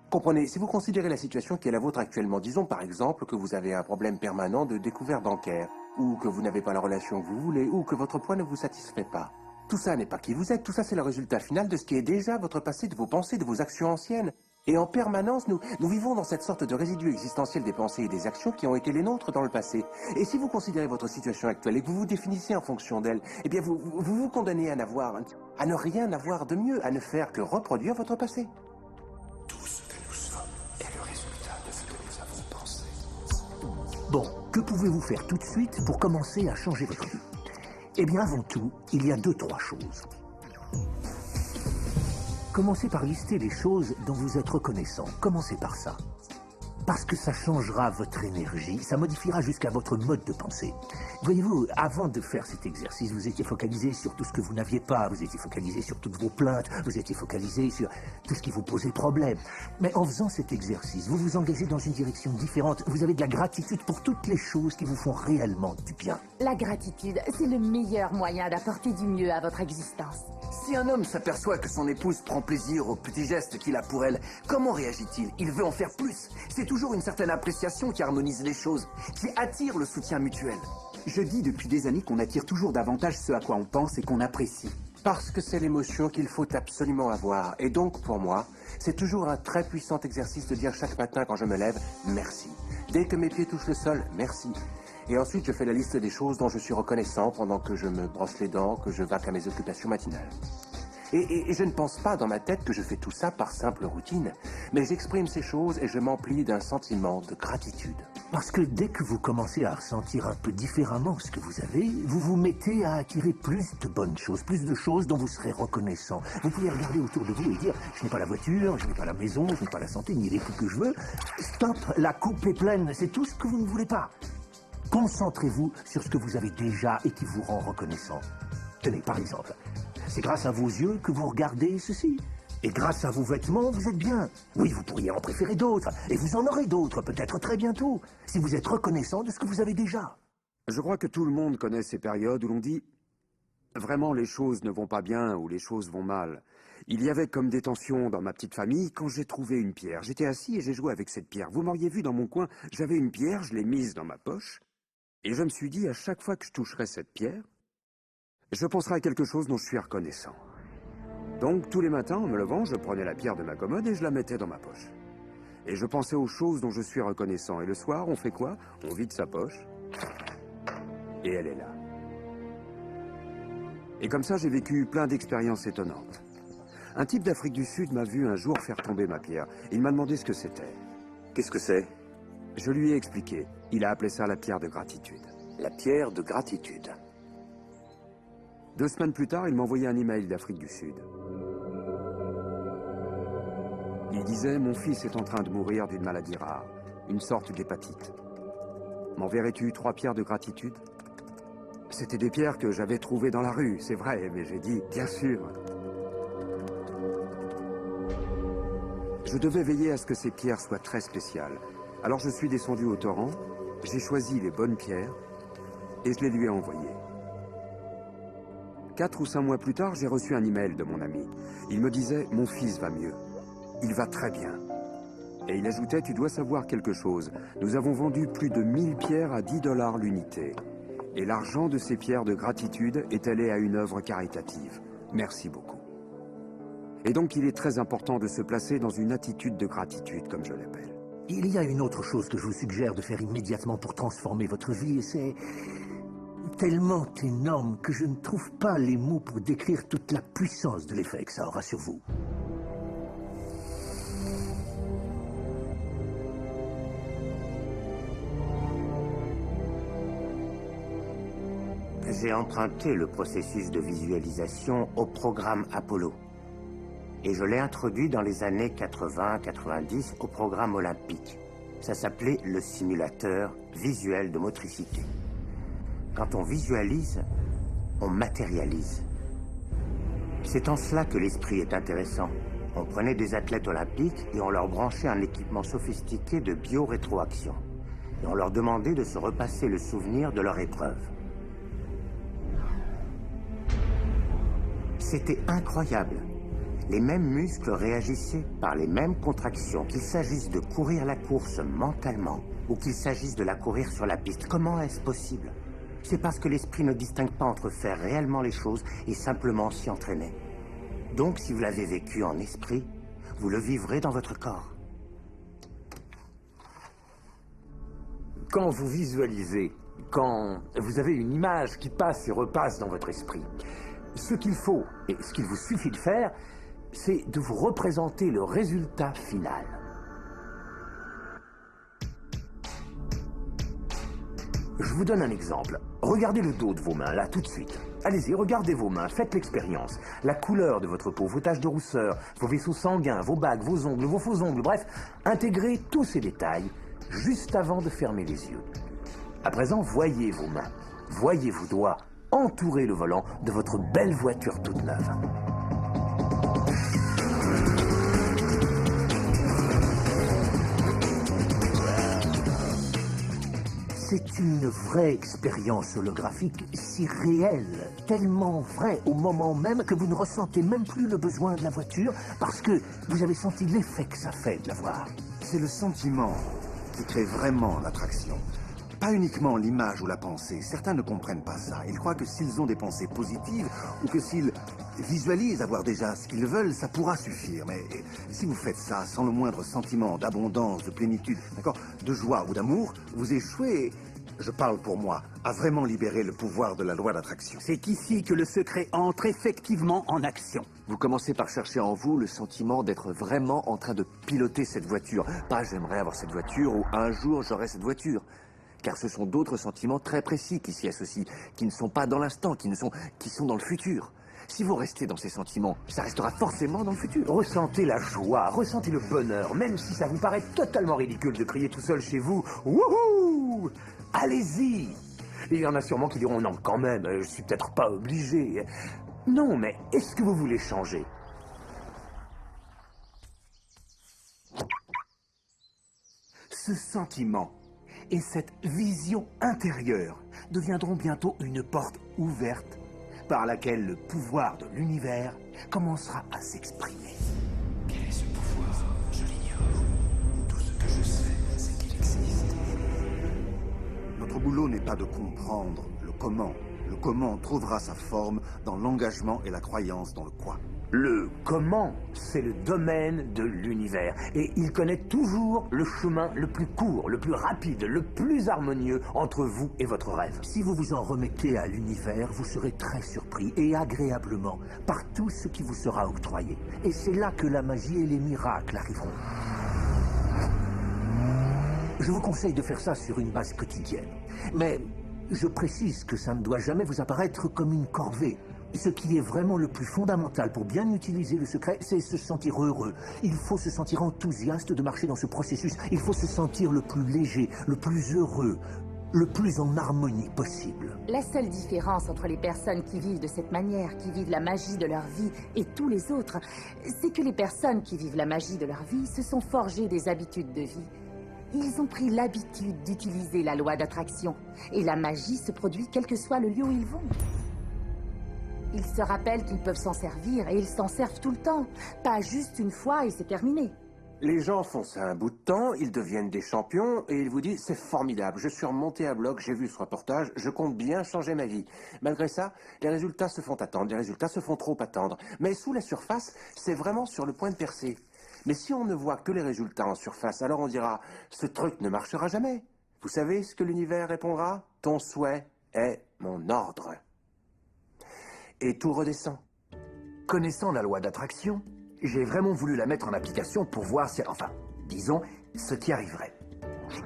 Comprenez, si vous considérez la situation qui est la vôtre actuellement, disons par exemple que vous avez un problème permanent de découvert bancaire, ou que vous n'avez pas la relation que vous voulez, ou que votre poids ne vous satisfait pas. Tout ça n'est pas qui vous êtes, tout ça c'est le résultat final de ce qui est déjà votre passé, de vos pensées, de vos actions anciennes. Et en permanence, nous vivons dans cette sorte de résidu existentiel des pensées et des actions qui ont été les nôtres dans le passé. Et si vous considérez votre situation actuelle et que vous vous définissez en fonction d'elle, eh bien vous condamnez à ne rien avoir de mieux, à ne faire que reproduire votre passé. Tout ce que nous sommes est le résultat de ce que nous avons pensé. Bon, que pouvez-vous faire tout de suite pour commencer à changer votre vie? Eh bien, avant tout, il y a 2-3 choses. Commencez par lister les choses dont vous êtes reconnaissant. Commencez par ça. Parce que ça changera votre énergie, ça modifiera jusqu'à votre mode de pensée. Voyez-vous, avant de faire cet exercice, vous étiez focalisé sur tout ce que vous n'aviez pas, vous étiez focalisé sur toutes vos plaintes, vous étiez focalisé sur tout ce qui vous posait problème. Mais en faisant cet exercice, vous vous engagez dans une direction différente. Vous avez de la gratitude pour toutes les choses qui vous font réellement du bien. La gratitude, c'est le meilleur moyen d'apporter du mieux à votre existence. Si un homme s'aperçoit que son épouse prend plaisir aux petits gestes qu'il a pour elle, comment réagit-il? Il veut en faire plus. C'est toujours une certaine appréciation qui harmonise les choses, qui attire le soutien mutuel. Je dis depuis des années qu'on attire toujours davantage ce à quoi on pense et qu'on apprécie. Parce que c'est l'émotion qu'il faut absolument avoir. Et donc, pour moi, c'est toujours un très puissant exercice de dire chaque matin quand je me lève, merci. Dès que mes pieds touchent le sol, merci. Et ensuite, je fais la liste des choses dont je suis reconnaissant pendant que je me brosse les dents, que je vaque à mes occupations matinales. Et je ne pense pas dans ma tête que je fais tout ça par simple routine, mais j'exprime ces choses et je m'emplis d'un sentiment de gratitude. Parce que dès que vous commencez à ressentir un peu différemment ce que vous avez, vous vous mettez à attirer plus de bonnes choses, plus de choses dont vous serez reconnaissant. Vous pouvez regarder autour de vous et dire « Je n'ai pas la voiture, je n'ai pas la maison, je n'ai pas la santé, ni les coups que je veux. Stop, la coupe est pleine, c'est tout ce que vous ne voulez pas. » Concentrez-vous sur ce que vous avez déjà et qui vous rend reconnaissant. Tenez, par exemple, c'est grâce à vos yeux que vous regardez ceci. Et grâce à vos vêtements, vous êtes bien. Oui, vous pourriez en préférer d'autres. Et vous en aurez d'autres, peut-être très bientôt, si vous êtes reconnaissant de ce que vous avez déjà. Je crois que tout le monde connaît ces périodes où l'on dit « Vraiment, les choses ne vont pas bien ou les choses vont mal ». Il y avait comme des tensions dans ma petite famille quand j'ai trouvé une pierre. J'étais assis et j'ai joué avec cette pierre. Vous m'auriez vu dans mon coin, j'avais une pierre, je l'ai mise dans ma poche. Et je me suis dit, à chaque fois que je toucherai cette pierre, je penserai à quelque chose dont je suis reconnaissant. Donc, tous les matins, en me levant, je prenais la pierre de ma commode et je la mettais dans ma poche. Et je pensais aux choses dont je suis reconnaissant. Et le soir, on fait quoi? On vide sa poche. Et elle est là. Et comme ça, j'ai vécu plein d'expériences étonnantes. Un type d'Afrique du Sud m'a vu un jour faire tomber ma pierre. Il m'a demandé ce que c'était. Qu'est-ce que c'est? Je lui ai expliqué. Il a appelé ça la pierre de gratitude. La pierre de gratitude. 2 semaines plus tard, il m'a envoyé un email d'Afrique du Sud. Il disait « Mon fils est en train de mourir d'une maladie rare, une sorte d'hépatite. M'enverrais-tu 3 pierres de gratitude ?» C'était des pierres que j'avais trouvées dans la rue, c'est vrai, mais j'ai dit « Bien sûr !» Je devais veiller à ce que ces pierres soient très spéciales. Alors je suis descendu au torrent, j'ai choisi les bonnes pierres et je les lui ai envoyées. 4 ou 5 mois plus tard, j'ai reçu un email de mon ami. Il me disait « Mon fils va mieux. Il va très bien. » Et il ajoutait « Tu dois savoir quelque chose. Nous avons vendu plus de 1000 pierres à $10 l'unité. Et l'argent de ces pierres de gratitude est allé à une œuvre caritative. Merci beaucoup. » Et donc il est très important de se placer dans une attitude de gratitude, comme je l'appelle. Il y a une autre chose que je vous suggère de faire immédiatement pour transformer votre vie, et c'est tellement énorme que je ne trouve pas les mots pour décrire toute la puissance de l'effet que ça aura sur vous. J'ai emprunté le processus de visualisation au programme Apollo. Et je l'ai introduit dans les années 80-90 au programme olympique. Ça s'appelait le simulateur visuel de motricité. Quand on visualise, on matérialise. C'est en cela que l'esprit est intéressant. On prenait des athlètes olympiques et on leur branchait un équipement sophistiqué de biorétroaction. Et on leur demandait de se repasser le souvenir de leur épreuve. C'était incroyable. Les mêmes muscles réagissaient par les mêmes contractions, qu'il s'agisse de courir la course mentalement ou qu'il s'agisse de la courir sur la piste. Comment est-ce possible? C'est parce que l'esprit ne distingue pas entre faire réellement les choses et simplement s'y entraîner. Donc, si vous l'avez vécu en esprit, vous le vivrez dans votre corps. Quand vous visualisez, quand vous avez une image qui passe et repasse dans votre esprit, ce qu'il faut et ce qu'il vous suffit de faire, c'est de vous représenter le résultat final. Je vous donne un exemple. Regardez le dos de vos mains, là, tout de suite. Allez-y, regardez vos mains, faites l'expérience. La couleur de votre peau, vos taches de rousseur, vos vaisseaux sanguins, vos bagues, vos ongles, vos faux ongles, bref, intégrez tous ces détails juste avant de fermer les yeux. À présent, voyez vos mains, voyez vos doigts, entourez le volant de votre belle voiture toute neuve. C'est une vraie expérience holographique, si réelle, tellement vraie au moment même que vous ne ressentez même plus le besoin de la voiture parce que vous avez senti l'effet que ça fait de la voir. C'est le sentiment qui crée vraiment l'attraction. Pas uniquement l'image ou la pensée. Certains ne comprennent pas ça. Ils croient que s'ils ont des pensées positives ou que s'ils visualisent avoir déjà ce qu'ils veulent, ça pourra suffire. Mais si vous faites ça sans le moindre sentiment d'abondance, de plénitude, d'accord, de joie ou d'amour, vous échouez, je parle pour moi, à vraiment libérer le pouvoir de la loi d'attraction. C'est ici que le secret entre effectivement en action. Vous commencez par chercher en vous le sentiment d'être vraiment en train de piloter cette voiture. Pas j'aimerais avoir cette voiture ou un jour j'aurai cette voiture. Car ce sont d'autres sentiments très précis qui s'y associent, qui ne sont pas dans l'instant, qui sont dans le futur. Si vous restez dans ces sentiments, ça restera forcément dans le futur. Ressentez la joie, ressentez le bonheur, même si ça vous paraît totalement ridicule de crier tout seul chez vous. Wouhou! Allez-y! Il y en a sûrement qui diront non, quand même, je suis peut-être pas obligé. Non, mais est-ce que vous voulez changer? Ce sentiment et cette vision intérieure deviendront bientôt une porte ouverte par laquelle le pouvoir de l'univers commencera à s'exprimer. Quel est ce pouvoir? Je l'ignore. Tout ce que je sais, c'est qu'il existe. Notre boulot n'est pas de comprendre le comment. Le comment trouvera sa forme dans l'engagement et la croyance dans le quoi. Le comment, c'est le domaine de l'univers. Et il connaît toujours le chemin le plus court, le plus rapide, le plus harmonieux entre vous et votre rêve. Si vous vous en remettez à l'univers, vous serez très surpris et agréablement par tout ce qui vous sera octroyé. Et c'est là que la magie et les miracles arriveront. Je vous conseille de faire ça sur une base quotidienne. Mais je précise que ça ne doit jamais vous apparaître comme une corvée. Ce qui est vraiment le plus fondamental pour bien utiliser le secret, c'est se sentir heureux. Il faut se sentir enthousiaste de marcher dans ce processus. Il faut se sentir le plus léger, le plus heureux, le plus en harmonie possible. La seule différence entre les personnes qui vivent de cette manière, qui vivent la magie de leur vie, et tous les autres, c'est que les personnes qui vivent la magie de leur vie se sont forgées des habitudes de vie. Ils ont pris l'habitude d'utiliser la loi d'attraction. Et la magie se produit quel que soit le lieu où ils vont. Ils se rappellent qu'ils peuvent s'en servir, et ils s'en servent tout le temps. Pas juste une fois et c'est terminé. Les gens font ça un bout de temps, ils deviennent des champions, et ils vous disent « c'est formidable, je suis remonté à bloc, j'ai vu ce reportage, je compte bien changer ma vie ». Malgré ça, les résultats se font attendre, les résultats se font trop attendre. Mais sous la surface, c'est vraiment sur le point de percer. Mais si on ne voit que les résultats en surface, alors on dira « ce truc ne marchera jamais ». Vous savez ce que l'univers répondra? « Ton souhait est mon ordre ». Et tout redescend. Connaissant la loi d'attraction, j'ai vraiment voulu la mettre en application pour voir si, enfin, disons, ce qui arriverait.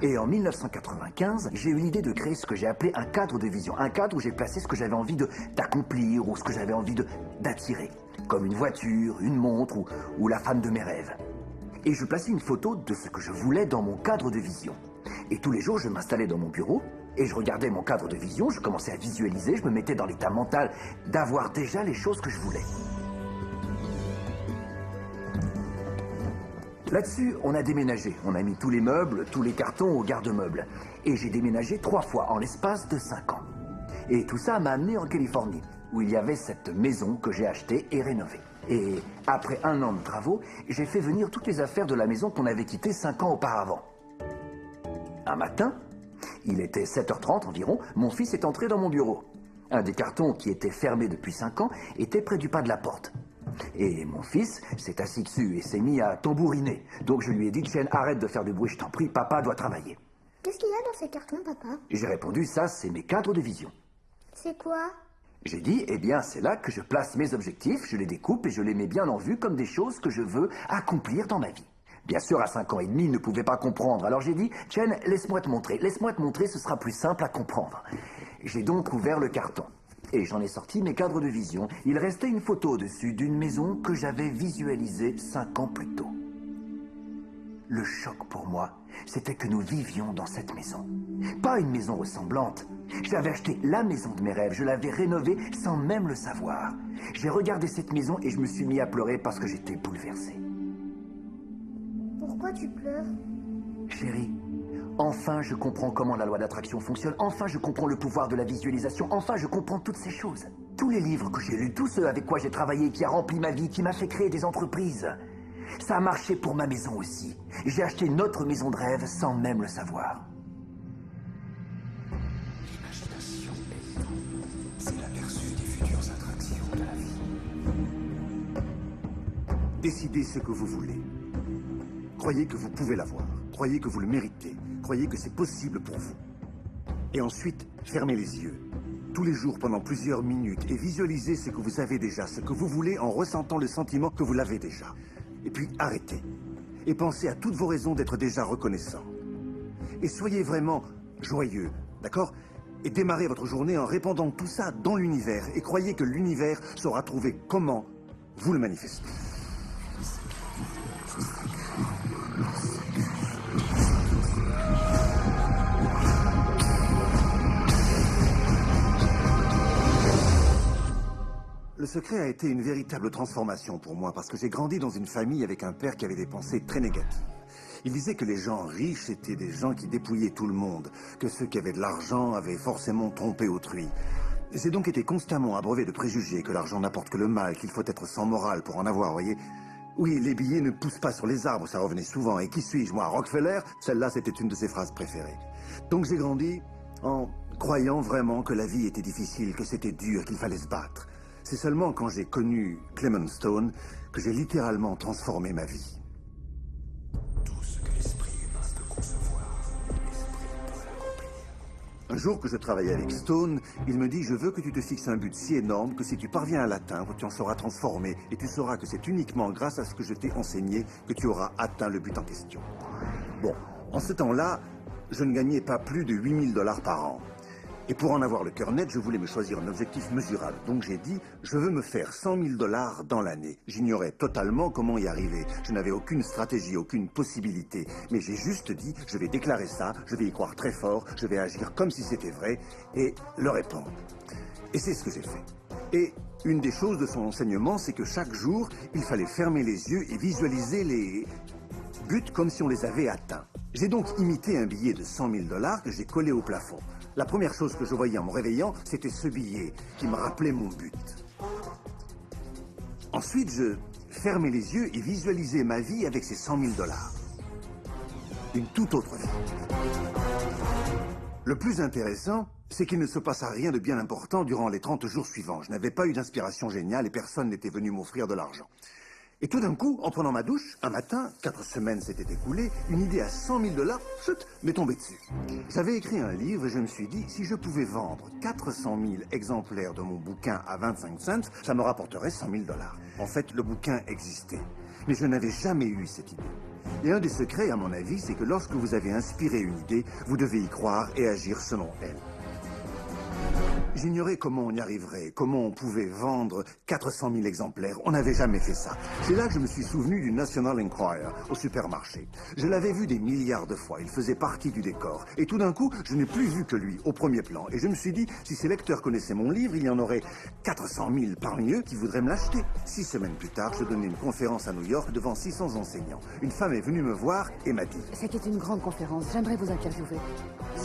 Et en 1995, j'ai eu l'idée de créer ce que j'ai appelé un cadre de vision. Un cadre où j'ai placé ce que j'avais envie d'accomplir ou ce que j'avais envie d'attirer. Comme une voiture, une montre ou la femme de mes rêves. Et je plaçais une photo de ce que je voulais dans mon cadre de vision. Et tous les jours, je m'installais dans mon bureau et je regardais mon cadre de vision, je commençais à visualiser, je me mettais dans l'état mental d'avoir déjà les choses que je voulais. Là-dessus, on a déménagé. On a mis tous les meubles, tous les cartons au garde-meubles. Et j'ai déménagé 3 fois en l'espace de 5 ans. Et tout ça m'a amené en Californie, où il y avait cette maison que j'ai achetée et rénovée. Et après 1 an de travaux, j'ai fait venir toutes les affaires de la maison qu'on avait quittée 5 ans auparavant. Un matin, il était 7h30 environ, mon fils est entré dans mon bureau. Un des cartons qui était fermé depuis 5 ans était près du pas de la porte. Et mon fils s'est assis dessus et s'est mis à tambouriner. Donc je lui ai dit, Chen, arrête de faire du bruit, je t'en prie, papa doit travailler. Qu'est-ce qu'il y a dans ces cartons, papa? J'ai répondu, ça c'est mes cadres de vision. C'est quoi? J'ai dit, eh bien c'est là que je place mes objectifs, je les découpe et je les mets bien en vue comme des choses que je veux accomplir dans ma vie. Bien sûr, à 5 ans et demi, il ne pouvait pas comprendre. Alors j'ai dit, Chen, laisse-moi te montrer, ce sera plus simple à comprendre. J'ai donc ouvert le carton. Et j'en ai sorti mes cadres de vision. Il restait une photo dessus d'une maison que j'avais visualisée 5 ans plus tôt. Le choc pour moi, c'était que nous vivions dans cette maison. Pas une maison ressemblante. J'avais acheté la maison de mes rêves, je l'avais rénovée sans même le savoir. J'ai regardé cette maison et je me suis mis à pleurer parce que j'étais bouleversé. Pourquoi tu pleures? Chérie, enfin je comprends comment la loi d'attraction fonctionne, enfin je comprends le pouvoir de la visualisation, enfin je comprends toutes ces choses. Tous les livres que j'ai lus, tous ceux avec quoi j'ai travaillé, qui a rempli ma vie, qui m'a fait créer des entreprises. Ça a marché pour ma maison aussi. J'ai acheté notre maison de rêve sans même le savoir. L'imagination est c'est l'aperçu des futures attractions de la vie. décidez ce que vous voulez. Croyez que vous pouvez l'avoir. Croyez que vous le méritez. Croyez que c'est possible pour vous. Et ensuite, fermez les yeux. Tous les jours pendant plusieurs minutes et visualisez ce que vous avez déjà, ce que vous voulez en ressentant le sentiment que vous l'avez déjà. Et puis arrêtez. Et pensez à toutes vos raisons d'être déjà reconnaissant. Et soyez vraiment joyeux, d'accord? Et démarrez votre journée en répandant tout ça dans l'univers. Et croyez que l'univers saura trouver comment vous le manifester. Le secret a été une véritable transformation pour moi parce que j'ai grandi dans une famille avec un père qui avait des pensées très négatives. Il disait que les gens riches étaient des gens qui dépouillaient tout le monde, que ceux qui avaient de l'argent avaient forcément trompé autrui. J'ai donc été constamment abreuvé de préjugés que l'argent n'apporte que le mal, qu'il faut être sans morale pour en avoir, voyez. Oui, les billets ne poussent pas sur les arbres, ça revenait souvent. Et qui suis-je, moi, Rockefeller? Celle-là, c'était une de ses phrases préférées. Donc j'ai grandi en croyant vraiment que la vie était difficile, que c'était dur, qu'il fallait se battre. C'est seulement quand j'ai connu Clement Stone que j'ai littéralement transformé ma vie. Tout ce que l'esprit humain peut concevoir, l'esprit peut l'accomplir. Un jour que je travaillais avec Stone, il me dit « Je veux que tu te fixes un but si énorme que si tu parviens à l'atteindre, tu en seras transformé et tu sauras que c'est uniquement grâce à ce que je t'ai enseigné que tu auras atteint le but en question. » Bon, en ce temps-là, je ne gagnais pas plus de 8 000 $ par an. Et pour en avoir le cœur net, je voulais me choisir un objectif mesurable. Donc j'ai dit, je veux me faire 100 000 $ dans l'année. J'ignorais totalement comment y arriver. Je n'avais aucune stratégie, aucune possibilité. Mais j'ai juste dit, je vais déclarer ça, je vais y croire très fort, je vais agir comme si c'était vrai et le répandre. Et c'est ce que j'ai fait. Et une des choses de son enseignement, c'est que chaque jour, il fallait fermer les yeux et visualiser les buts comme si on les avait atteints. J'ai donc imité un billet de 100 000 $ que j'ai collé au plafond. La première chose que je voyais en me réveillant, c'était ce billet qui me rappelait mon but. Ensuite, je fermais les yeux et visualisais ma vie avec ces 100 000 $. Une toute autre vie. Le plus intéressant, c'est qu'il ne se passa rien de bien important durant les 30 jours suivants. Je n'avais pas eu d'inspiration géniale et personne n'était venu m'offrir de l'argent. Et tout d'un coup, en prenant ma douche, un matin, 4 semaines s'étaient écoulées, une idée à 100 000 $ chut, m'est tombée dessus. J'avais écrit un livre et je me suis dit, si je pouvais vendre 400 000 exemplaires de mon bouquin à 25 cents, ça me rapporterait 100 000 $. En fait, le bouquin existait. Mais je n'avais jamais eu cette idée. Et un des secrets, à mon avis, c'est que lorsque vous avez inspiré une idée, vous devez y croire et agir selon elle. J'ignorais comment on y arriverait, comment on pouvait vendre 400 000 exemplaires. On n'avait jamais fait ça. C'est là que je me suis souvenu du National Enquirer au supermarché. Je l'avais vu des milliards de fois. Il faisait partie du décor. Et tout d'un coup, je n'ai plus vu que lui, au premier plan. Et je me suis dit, si ces lecteurs connaissaient mon livre, il y en aurait 400 000 parmi eux qui voudraient me l'acheter. 6 semaines plus tard, je donnais une conférence à New York devant 600 enseignants. Une femme est venue me voir et m'a dit... C'était une grande conférence. J'aimerais vous interviewer.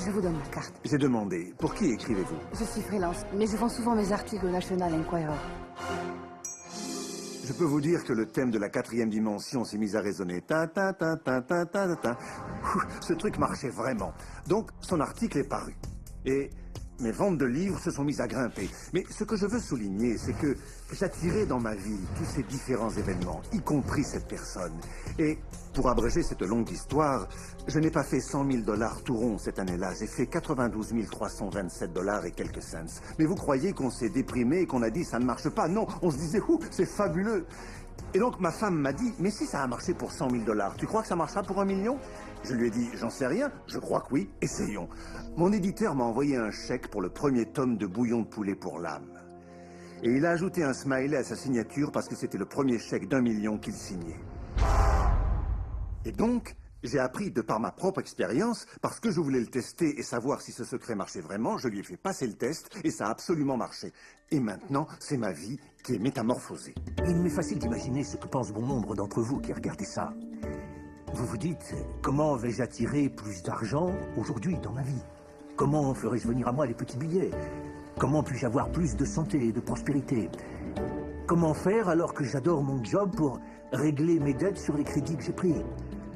Je vous donne ma carte. J'ai demandé, pour qui écrivez-vous? Je suis freelance, mais je vends souvent mes articles au National Enquirer. Je peux vous dire que le thème de la 4e dimension s'est mis à résonner. Ta ta ta ta ta ta ta. Ce truc marchait vraiment. Donc, son article est paru. Et mes ventes de livres se sont mises à grimper. Mais ce que je veux souligner, c'est que j'attirais dans ma vie tous ces différents événements, y compris cette personne. Et pour abréger cette longue histoire, je n'ai pas fait 100 000 $ tout rond cette année-là. J'ai fait 92 327 $ et quelques cents. Mais vous croyez qu'on s'est déprimé et qu'on a dit ça ne marche pas? Non, on se disait c'est fabuleux. Et donc ma femme m'a dit, mais si ça a marché pour 100 000 $, tu crois que ça marchera pour 1 million? Je lui ai dit, j'en sais rien, je crois que oui, essayons. Mon éditeur m'a envoyé un chèque pour le premier tome de Bouillon de poulet pour l'âme. Et il a ajouté un smiley à sa signature parce que c'était le premier chèque d'1 million qu'il signait. Et donc, j'ai appris de par ma propre expérience, parce que je voulais le tester et savoir si ce secret marchait vraiment, je lui ai fait passer le test et ça a absolument marché. Et maintenant, c'est ma vie qui est métamorphosée. Il m'est facile d'imaginer ce que pense bon nombre d'entre vous qui regardez ça. Vous vous dites, comment vais-je attirer plus d'argent aujourd'hui dans ma vie? Comment ferai-je venir à moi les petits billets? Comment puis-je avoir plus de santé et de prospérité? Comment faire alors que j'adore mon job pour régler mes dettes sur les crédits que j'ai pris?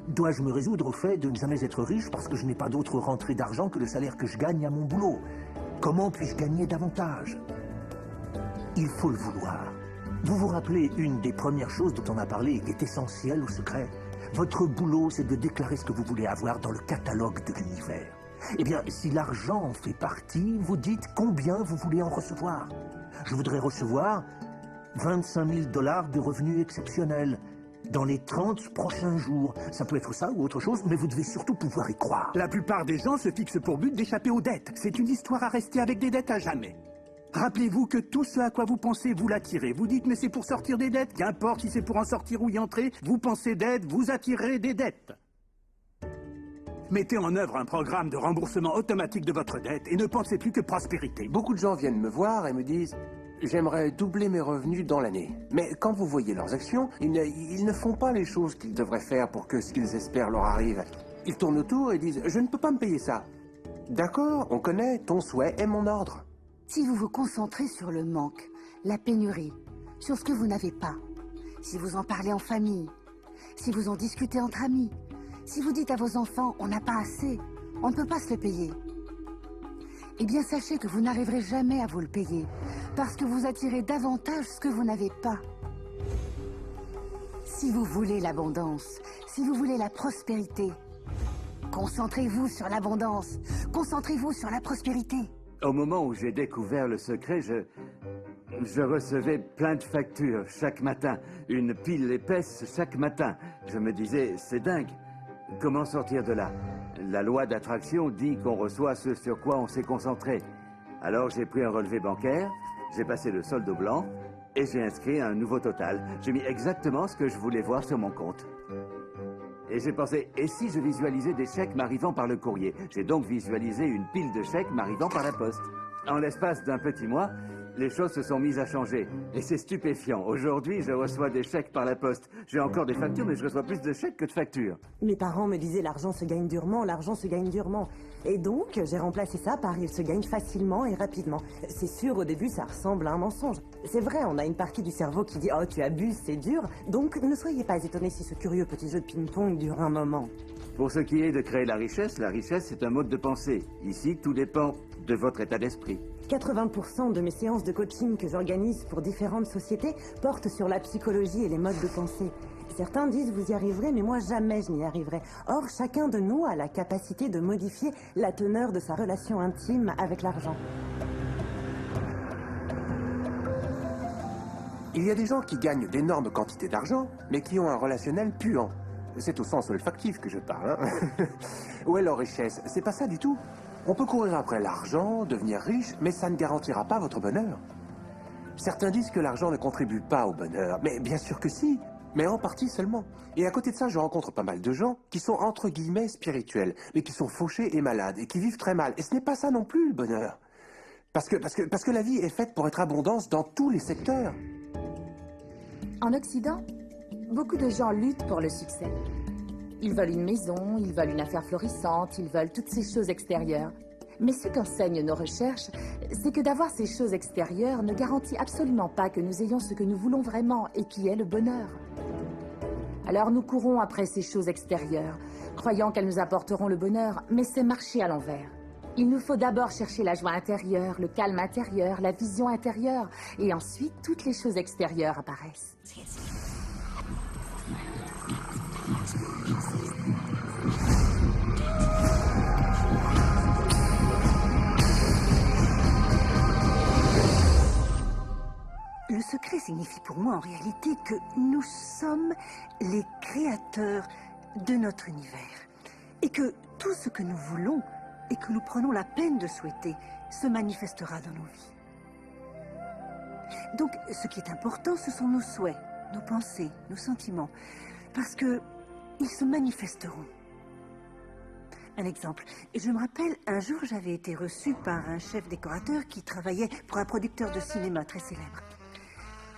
Dois-je me résoudre au fait de ne jamais être riche parce que je n'ai pas d'autre rentrée d'argent que le salaire que je gagne à mon boulot? Comment puis-je gagner davantage? Il faut le vouloir. Vous vous rappelez une des premières choses dont on a parlé et qui est essentielle au secret? Votre boulot, c'est de déclarer ce que vous voulez avoir dans le catalogue de l'univers. Eh bien, si l'argent en fait partie, vous dites combien vous voulez en recevoir. Je voudrais recevoir 25 000 $ de revenus exceptionnels dans les 30 prochains jours. Ça peut être ça ou autre chose, mais vous devez surtout pouvoir y croire. La plupart des gens se fixent pour but d'échapper aux dettes. C'est une histoire à rester avec des dettes à jamais. Rappelez-vous que tout ce à quoi vous pensez, vous l'attirez. Vous dites, mais c'est pour sortir des dettes. Qu'importe si c'est pour en sortir ou y entrer, vous pensez dette, vous attirez des dettes. Mettez en œuvre un programme de remboursement automatique de votre dette et ne pensez plus que prospérité. Beaucoup de gens viennent me voir et me disent « J'aimerais doubler mes revenus dans l'année. » Mais quand vous voyez leurs actions, ils ne font pas les choses qu'ils devraient faire pour que ce qu'ils espèrent leur arrive. Ils tournent autour et disent « Je ne peux pas me payer ça. » D'accord, on connaît, ton souhait est mon ordre. Si vous vous concentrez sur le manque, la pénurie, sur ce que vous n'avez pas, si vous en parlez en famille, si vous en discutez entre amis, si vous dites à vos enfants « on n'a pas assez, on ne peut pas se le payer », eh bien sachez que vous n'arriverez jamais à vous le payer, parce que vous attirez davantage ce que vous n'avez pas. Si vous voulez l'abondance, si vous voulez la prospérité, concentrez-vous sur l'abondance, concentrez-vous sur la prospérité. Au moment où j'ai découvert le secret, je recevais plein de factures chaque matin, une pile épaisse chaque matin. Je me disais, c'est dingue, comment sortir de là? La loi d'attraction dit qu'on reçoit ce sur quoi on s'est concentré. Alors j'ai pris un relevé bancaire, j'ai passé le solde au blanc et j'ai inscrit un nouveau total. J'ai mis exactement ce que je voulais voir sur mon compte. Et j'ai pensé, et si je visualisais des chèques m'arrivant par le courrier? J'ai donc visualisé une pile de chèques m'arrivant par la poste. En l'espace d'un petit mois, les choses se sont mises à changer. Et c'est stupéfiant. Aujourd'hui, je reçois des chèques par la poste. J'ai encore des factures, mais je reçois plus de chèques que de factures. Mes parents me disaient l'argent se gagne durement, l'argent se gagne durement. Et donc, j'ai remplacé ça par il se gagne facilement et rapidement. C'est sûr, au début, ça ressemble à un mensonge. C'est vrai, on a une partie du cerveau qui dit « Oh, tu abuses, c'est dur ». Donc, ne soyez pas étonnés si ce curieux petit jeu de ping-pong dure un moment. Pour ce qui est de créer la richesse, c'est un mode de pensée. Ici, tout dépend de votre état d'esprit. 80% de mes séances de coaching que j'organise pour différentes sociétés portent sur la psychologie et les modes de pensée. Certains disent vous y arriverez, mais moi jamais je n'y arriverai. Or, chacun de nous a la capacité de modifier la teneur de sa relation intime avec l'argent. Il y a des gens qui gagnent d'énormes quantités d'argent, mais qui ont un relationnel puant. C'est au sens olfactif que je parle. Hein. Où est leur richesse? C'est pas ça du tout. On peut courir après l'argent, devenir riche, mais ça ne garantira pas votre bonheur. Certains disent que l'argent ne contribue pas au bonheur, mais bien sûr que si, mais en partie seulement. Et à côté de ça, je rencontre pas mal de gens qui sont entre guillemets spirituels, mais qui sont fauchés et malades, et qui vivent très mal. Et ce n'est pas ça non plus, le bonheur. Parce que la vie est faite pour être abondance dans tous les secteurs. En Occident, beaucoup de gens luttent pour le succès. Ils veulent une maison, ils veulent une affaire florissante, ils veulent toutes ces choses extérieures. Mais ce qu'enseignent nos recherches, c'est que d'avoir ces choses extérieures ne garantit absolument pas que nous ayons ce que nous voulons vraiment et qui est le bonheur. Alors nous courons après ces choses extérieures, croyant qu'elles nous apporteront le bonheur, mais c'est marcher à l'envers. Il nous faut d'abord chercher la joie intérieure, le calme intérieur, la vision intérieure, et ensuite toutes les choses extérieures apparaissent. Le secret signifie pour moi en réalité que nous sommes les créateurs de notre univers. Et que tout ce que nous voulons et que nous prenons la peine de souhaiter se manifestera dans nos vies. Donc ce qui est important, ce sont nos souhaits, nos pensées, nos sentiments. Parce que ils se manifesteront. Un exemple. Je me rappelle, un jour, j'avais été reçue par un chef décorateur qui travaillait pour un producteur de cinéma très célèbre.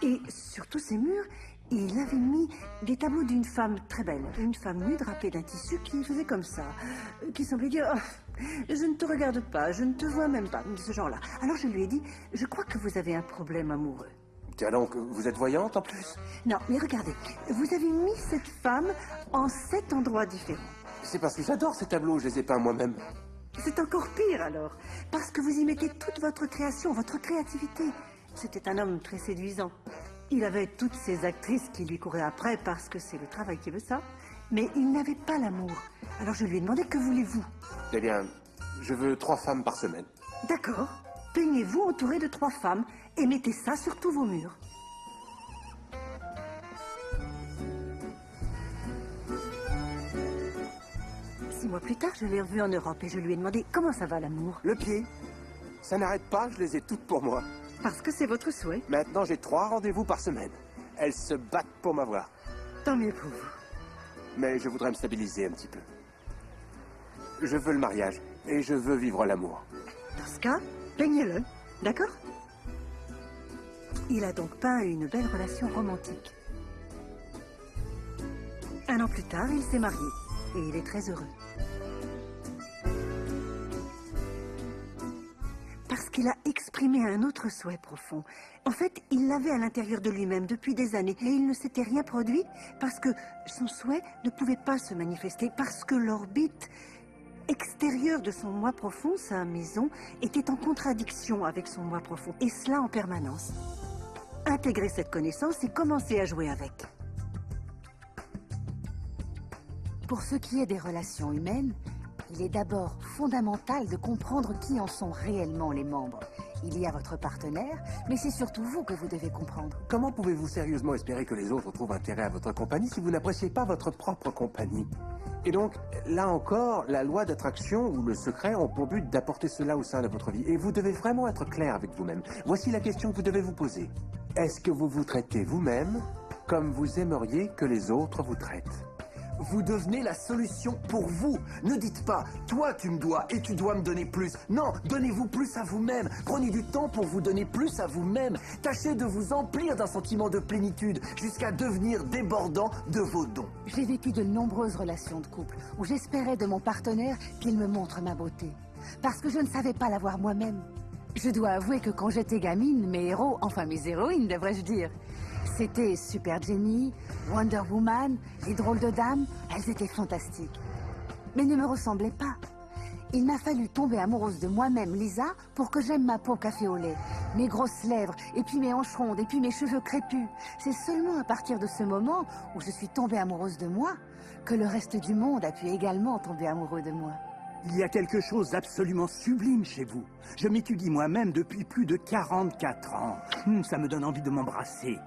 Et sur tous ces murs, il avait mis des tableaux d'une femme très belle. Une femme nue drapée d'un tissu qui faisait comme ça. Qui semblait dire oh, « Je ne te regarde pas, je ne te vois même pas », de ce genre-là. Alors je lui ai dit « Je crois que vous avez un problème amoureux. » Tiens donc, vous êtes voyante en plus? Non, mais regardez, vous avez mis cette femme en 7 endroits différents. C'est parce que j'adore ces tableaux, je les ai peints moi-même. C'est encore pire alors, parce que vous y mettez toute votre création, votre créativité. C'était un homme très séduisant. Il avait toutes ces actrices qui lui couraient après parce que c'est le travail qui veut ça. Mais il n'avait pas l'amour. Alors je lui ai demandé, que voulez-vous? Eh bien, je veux 3 femmes par semaine. D'accord. Peignez-vous entouré de 3 femmes et mettez ça sur tous vos murs. Six mois plus tard, je l'ai revu en Europe et je lui ai demandé, comment ça va l'amour? Le pied. Ça n'arrête pas, je les ai toutes pour moi. Parce que c'est votre souhait. Maintenant, j'ai 3 rendez-vous par semaine. Elles se battent pour m'avoir. Tant mieux pour vous. Mais je voudrais me stabiliser un petit peu. Je veux le mariage et je veux vivre l'amour. Dans ce cas, peignez-le, d'accord? Il a donc peint une belle relation romantique. 1 an plus tard, il s'est marié et il est très heureux. Parce qu'il a exprimé un autre souhait profond. En fait, il l'avait à l'intérieur de lui-même depuis des années et il ne s'était rien produit parce que son souhait ne pouvait pas se manifester, parce que l'orbite extérieure de son moi profond, sa maison, était en contradiction avec son moi profond, et cela en permanence. Intégrer cette connaissance et commencer à jouer avec. Pour ce qui est des relations humaines, il est d'abord fondamental de comprendre qui en sont réellement les membres. Il y a votre partenaire, mais c'est surtout vous que vous devez comprendre. Comment pouvez-vous sérieusement espérer que les autres trouvent intérêt à votre compagnie si vous n'appréciez pas votre propre compagnie? Et donc, là encore, la loi d'attraction ou le secret ont pour but d'apporter cela au sein de votre vie. Et vous devez vraiment être clair avec vous-même. Voici la question que vous devez vous poser. Est-ce que vous vous traitez vous-même comme vous aimeriez que les autres vous traitent? Vous devenez la solution pour vous. Ne dites pas « toi tu me dois et tu dois me donner plus ». Non, donnez-vous plus à vous-même. Prenez du temps pour vous donner plus à vous-même. Tâchez de vous emplir d'un sentiment de plénitude jusqu'à devenir débordant de vos dons. J'ai vécu de nombreuses relations de couple où j'espérais de mon partenaire qu'il me montre ma beauté. Parce que je ne savais pas l'avoir moi-même. Je dois avouer que quand j'étais gamine, mes héros, enfin mes héroïnes devrais-je dire, c'était Super Jenny, Wonder Woman, les drôles de dames, elles étaient fantastiques. Mais ne me ressemblaient pas. Il m'a fallu tomber amoureuse de moi-même, Lisa, pour que j'aime ma peau café au lait, mes grosses lèvres, et puis mes hanches rondes, et puis mes cheveux crépus. C'est seulement à partir de ce moment où je suis tombée amoureuse de moi que le reste du monde a pu également tomber amoureux de moi. Il y a quelque chose d'absolument sublime chez vous. Je m'étudie moi-même depuis plus de 44 ans. Ça me donne envie de m'embrasser.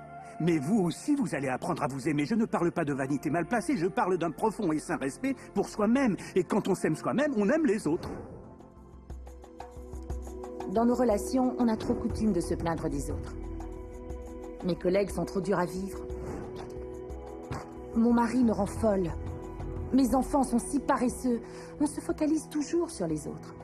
Mais vous aussi, vous allez apprendre à vous aimer. Je ne parle pas de vanité mal placée, je parle d'un profond et sain respect pour soi-même. Et quand on s'aime soi-même, on aime les autres. Dans nos relations, on a trop coutume de se plaindre des autres. Mes collègues sont trop durs à vivre. Mon mari me rend folle. Mes enfants sont si paresseux. On se focalise toujours sur les autres.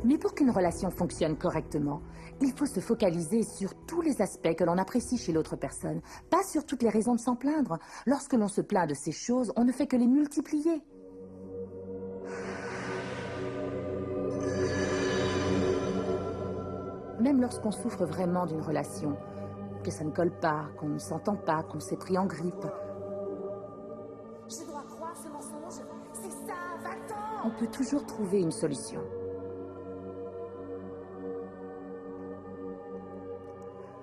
Mais pour qu'une relation fonctionne correctement, il faut se focaliser sur tous les aspects que l'on apprécie chez l'autre personne, pas sur toutes les raisons de s'en plaindre. Lorsque l'on se plaint de ces choses, on ne fait que les multiplier. Même lorsqu'on souffre vraiment d'une relation, que ça ne colle pas, qu'on ne s'entend pas, qu'on s'est pris en grippe, Je dois croire ce mensonge. C'est ça, va-t'en! on peut toujours trouver une solution.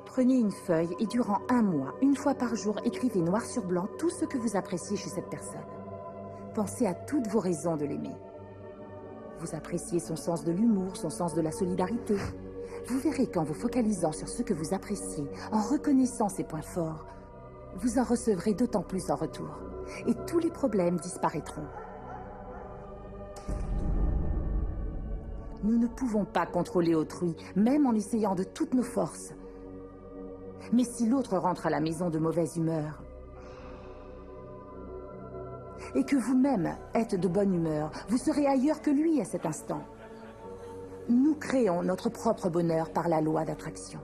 Prenez une feuille et durant 1 mois, 1 fois par jour, écrivez noir sur blanc tout ce que vous appréciez chez cette personne. Pensez à toutes vos raisons de l'aimer. Vous appréciez son sens de l'humour, son sens de la solidarité. Vous verrez qu'en vous focalisant sur ce que vous appréciez, en reconnaissant ses points forts, vous en recevrez d'autant plus en retour. Et tous les problèmes disparaîtront. Nous ne pouvons pas contrôler autrui, même en essayant de toutes nos forces. Mais si l'autre rentre à la maison de mauvaise humeur, et que vous-même êtes de bonne humeur, vous serez ailleurs que lui à cet instant. Nous créons notre propre bonheur par la loi d'attraction.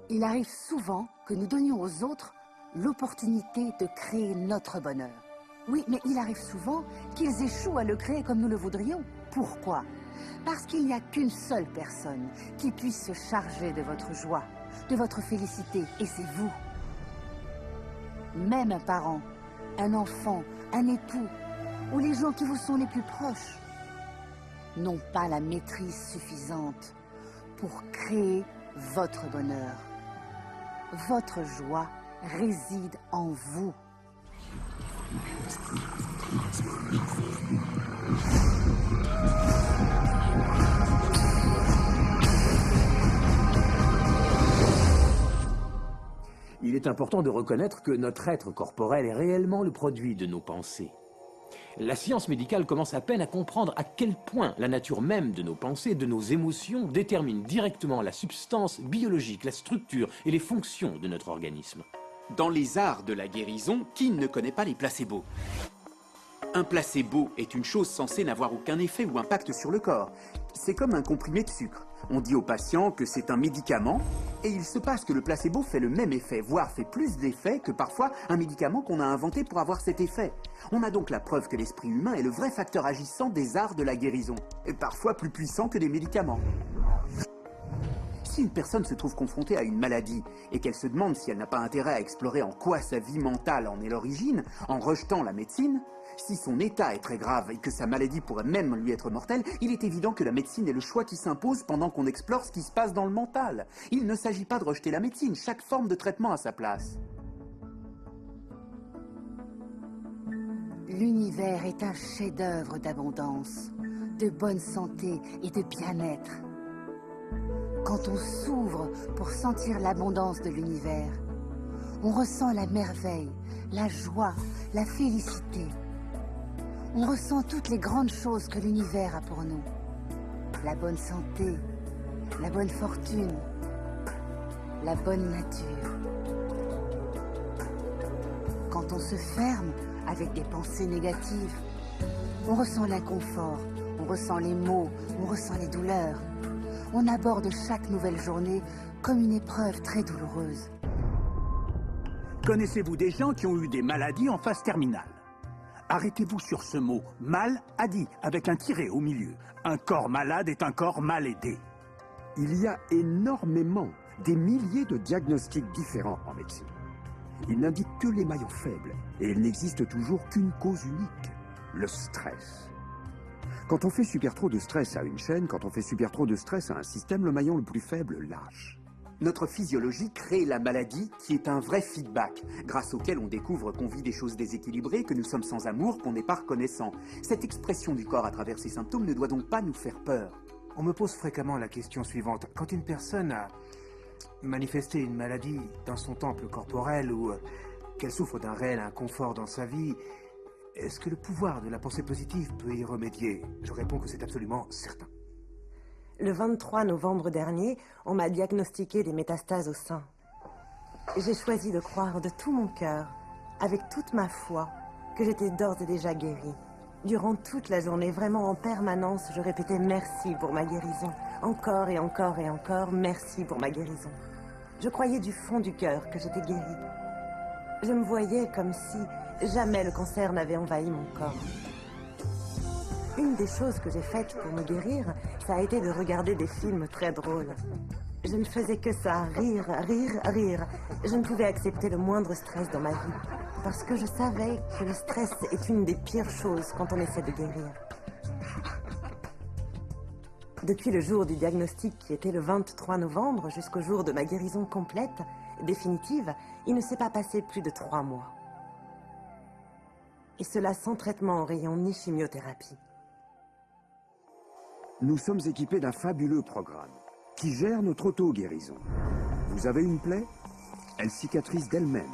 Il arrive souvent que nous donnions aux autres l'opportunité de créer notre bonheur. Oui, mais il arrive souvent qu'ils échouent à le créer comme nous le voudrions. Pourquoi? Parce qu'il n'y a qu'une seule personne qui puisse se charger de votre joie, de votre félicité, et c'est vous. Même un parent, un enfant, un époux, ou les gens qui vous sont les plus proches, n'ont pas la maîtrise suffisante pour créer votre bonheur. Votre joie réside en vous. Il est important de reconnaître que notre être corporel est réellement le produit de nos pensées. La science médicale commence à peine à comprendre à quel point la nature même de nos pensées, de nos émotions, détermine directement la substance biologique, la structure et les fonctions de notre organisme. Dans les arts de la guérison, qui ne connaît pas les placebos? Un placebo est une chose censée n'avoir aucun effet ou impact sur le corps. C'est comme un comprimé de sucre. On dit au patient que c'est un médicament, et il se passe que le placebo fait le même effet, voire fait plus d'effet que parfois un médicament qu'on a inventé pour avoir cet effet. On a donc la preuve que l'esprit humain est le vrai facteur agissant des arts de la guérison, et parfois plus puissant que des médicaments. Si une personne se trouve confrontée à une maladie et qu'elle se demande si elle n'a pas intérêt à explorer en quoi sa vie mentale en est l'origine, en rejetant la médecine, si son état est très grave et que sa maladie pourrait même lui être mortelle, il est évident que la médecine est le choix qui s'impose pendant qu'on explore ce qui se passe dans le mental. Il ne s'agit pas de rejeter la médecine, chaque forme de traitement a sa place. L'univers est un chef-d'œuvre d'abondance, de bonne santé et de bien-être. Quand on s'ouvre pour sentir l'abondance de l'univers, on ressent la merveille, la joie, la félicité. On ressent toutes les grandes choses que l'univers a pour nous. La bonne santé, la bonne fortune, la bonne nature. Quand on se ferme avec des pensées négatives, on ressent l'inconfort, on ressent les maux, on ressent les douleurs. On aborde chaque nouvelle journée comme une épreuve très douloureuse. Connaissez-vous des gens qui ont eu des maladies en phase terminale? Arrêtez-vous sur ce mot « mal-adi » avec un tiret au milieu. Un corps malade est un corps mal aidé. Il y a énormément, des milliers de diagnostics différents en médecine. Ils n'indiquent que les maillons faibles, et il n'existe toujours qu'une cause unique, le stress. Quand on fait super trop de stress à une chaîne, quand on fait super trop de stress à un système, le maillon le plus faible lâche. Notre physiologie crée la maladie qui est un vrai feedback, grâce auquel on découvre qu'on vit des choses déséquilibrées, que nous sommes sans amour, qu'on n'est pas reconnaissant. Cette expression du corps à travers ces symptômes ne doit donc pas nous faire peur. On me pose fréquemment la question suivante. Quand une personne a manifesté une maladie dans son temple corporel ou qu'elle souffre d'un réel inconfort dans sa vie, est-ce que le pouvoir de la pensée positive peut y remédier? Je réponds que c'est absolument certain. Le 23 novembre dernier, on m'a diagnostiqué des métastases au sein. J'ai choisi de croire de tout mon cœur, avec toute ma foi, que j'étais d'ores et déjà guérie. Durant toute la journée, vraiment en permanence, je répétais merci pour ma guérison. Encore et encore et encore, merci pour ma guérison. Je croyais du fond du cœur que j'étais guérie. Je me voyais comme si jamais le cancer n'avait envahi mon corps. Une des choses que j'ai faites pour me guérir, ça a été de regarder des films très drôles. Je ne faisais que ça, rire, rire, rire. Je ne pouvais accepter le moindre stress dans ma vie, parce que je savais que le stress est une des pires choses quand on essaie de guérir. Depuis le jour du diagnostic, qui était le 23 novembre, jusqu'au jour de ma guérison complète, définitive, il ne s'est pas passé plus de 3 mois. Et cela sans traitement en rayon ni chimiothérapie. Nous sommes équipés d'un fabuleux programme qui gère notre auto-guérison. Vous avez une plaie? Elle cicatrise d'elle-même.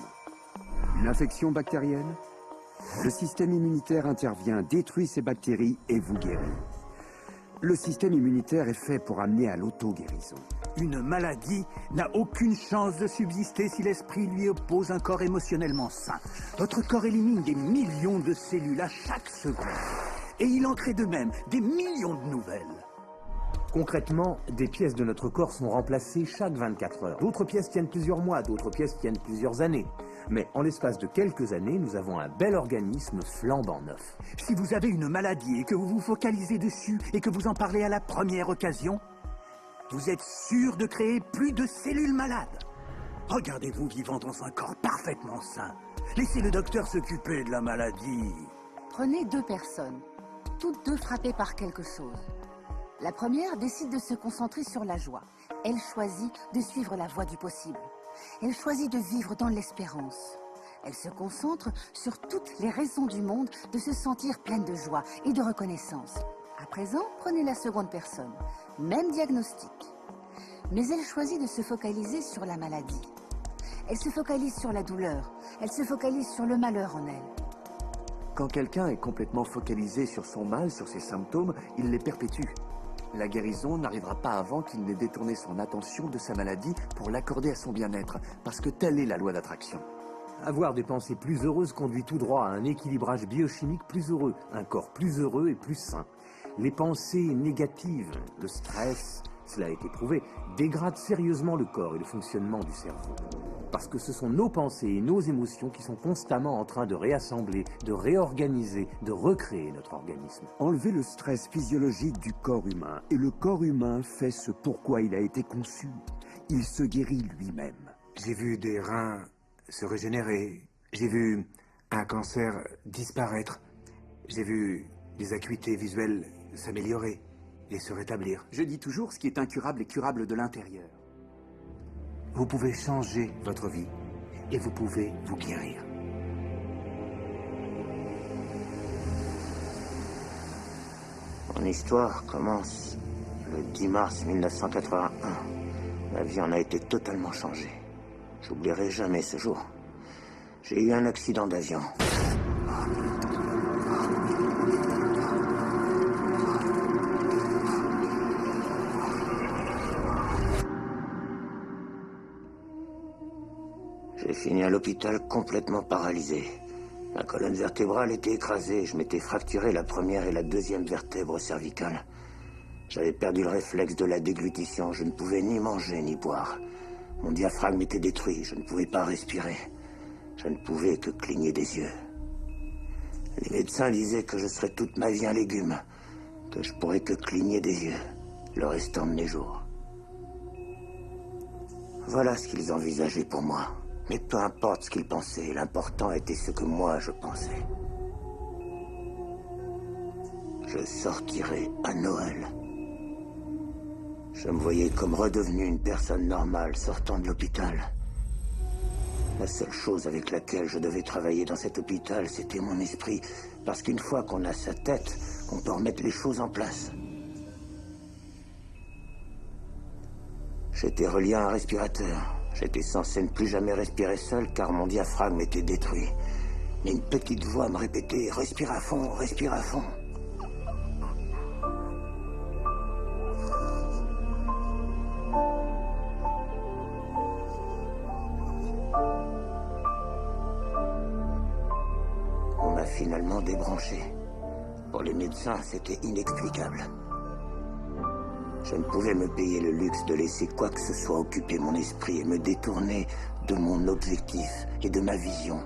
Une infection bactérienne? Le système immunitaire intervient, détruit ces bactéries et vous guérit. Le système immunitaire est fait pour amener à l'auto-guérison. Une maladie n'a aucune chance de subsister si l'esprit lui oppose un corps émotionnellement sain. Votre corps élimine des millions de cellules à chaque seconde. Et il en crée de même des millions de nouvelles. Concrètement, des pièces de notre corps sont remplacées chaque 24 heures. D'autres pièces tiennent plusieurs mois, d'autres pièces tiennent plusieurs années. Mais en l'espace de quelques années, nous avons un bel organisme flambant neuf. Si vous avez une maladie et que vous vous focalisez dessus et que vous en parlez à la première occasion, vous êtes sûr de créer plus de cellules malades. Regardez-vous vivant dans un corps parfaitement sain. Laissez le docteur s'occuper de la maladie. Prenez 2 personnes, toutes 2 frappées par quelque chose. La première décide de se concentrer sur la joie. Elle choisit de suivre la voie du possible. Elle choisit de vivre dans l'espérance. Elle se concentre sur toutes les raisons du monde de se sentir pleine de joie et de reconnaissance. À présent, prenez la seconde personne. Même diagnostic. Mais elle choisit de se focaliser sur la maladie. Elle se focalise sur la douleur. Elle se focalise sur le malheur en elle. Quand quelqu'un est complètement focalisé sur son mal, sur ses symptômes, il les perpétue. La guérison n'arrivera pas avant qu'il n'ait détourné son attention de sa maladie pour l'accorder à son bien-être, parce que telle est la loi d'attraction. Avoir des pensées plus heureuses conduit tout droit à un équilibrage biochimique plus heureux, un corps plus heureux et plus sain. Les pensées négatives, le stress, cela a été prouvé, dégradent sérieusement le corps et le fonctionnement du cerveau. Parce que ce sont nos pensées et nos émotions qui sont constamment en train de réassembler, de réorganiser, de recréer notre organisme. Enlevez le stress physiologique du corps humain, et le corps humain fait ce pourquoi il a été conçu. Il se guérit lui-même. J'ai vu des reins se régénérer. J'ai vu un cancer disparaître. J'ai vu des acuités visuelles s'améliorer et se rétablir. Je dis toujours, ce qui est incurable est curable de l'intérieur. Vous pouvez changer votre vie et vous pouvez vous guérir. Mon histoire commence le 10 mars 1981. Ma vie en a été totalement changée. J'oublierai jamais ce jour. J'ai eu un accident d'avion. J'ai fini à l'hôpital complètement paralysé. Ma colonne vertébrale était écrasée. Je m'étais fracturé la première et la deuxième vertèbre cervicale. J'avais perdu le réflexe de la déglutition. Je ne pouvais ni manger ni boire. Mon diaphragme était détruit. Je ne pouvais pas respirer. Je ne pouvais que cligner des yeux. Les médecins disaient que je serais toute ma vie un légume, que je pourrais que cligner des yeux, le restant de mes jours. Voilà ce qu'ils envisageaient pour moi. Mais peu importe ce qu'ils pensaient, l'important était ce que moi je pensais. Je sortirais à Noël. Je me voyais comme redevenu une personne normale sortant de l'hôpital. La seule chose avec laquelle je devais travailler dans cet hôpital, c'était mon esprit. Parce qu'une fois qu'on a sa tête, on peut remettre les choses en place. J'étais relié à un respirateur. J'étais censé ne plus jamais respirer seul car mon diaphragme était détruit. Mais une petite voix me répétait « Respire à fond, respire à fond ». On m'a finalement débranché. Pour les médecins, c'était inexplicable. Je ne pouvais me payer le luxe de laisser quoi que ce soit occuper mon esprit et me détourner de mon objectif et de ma vision.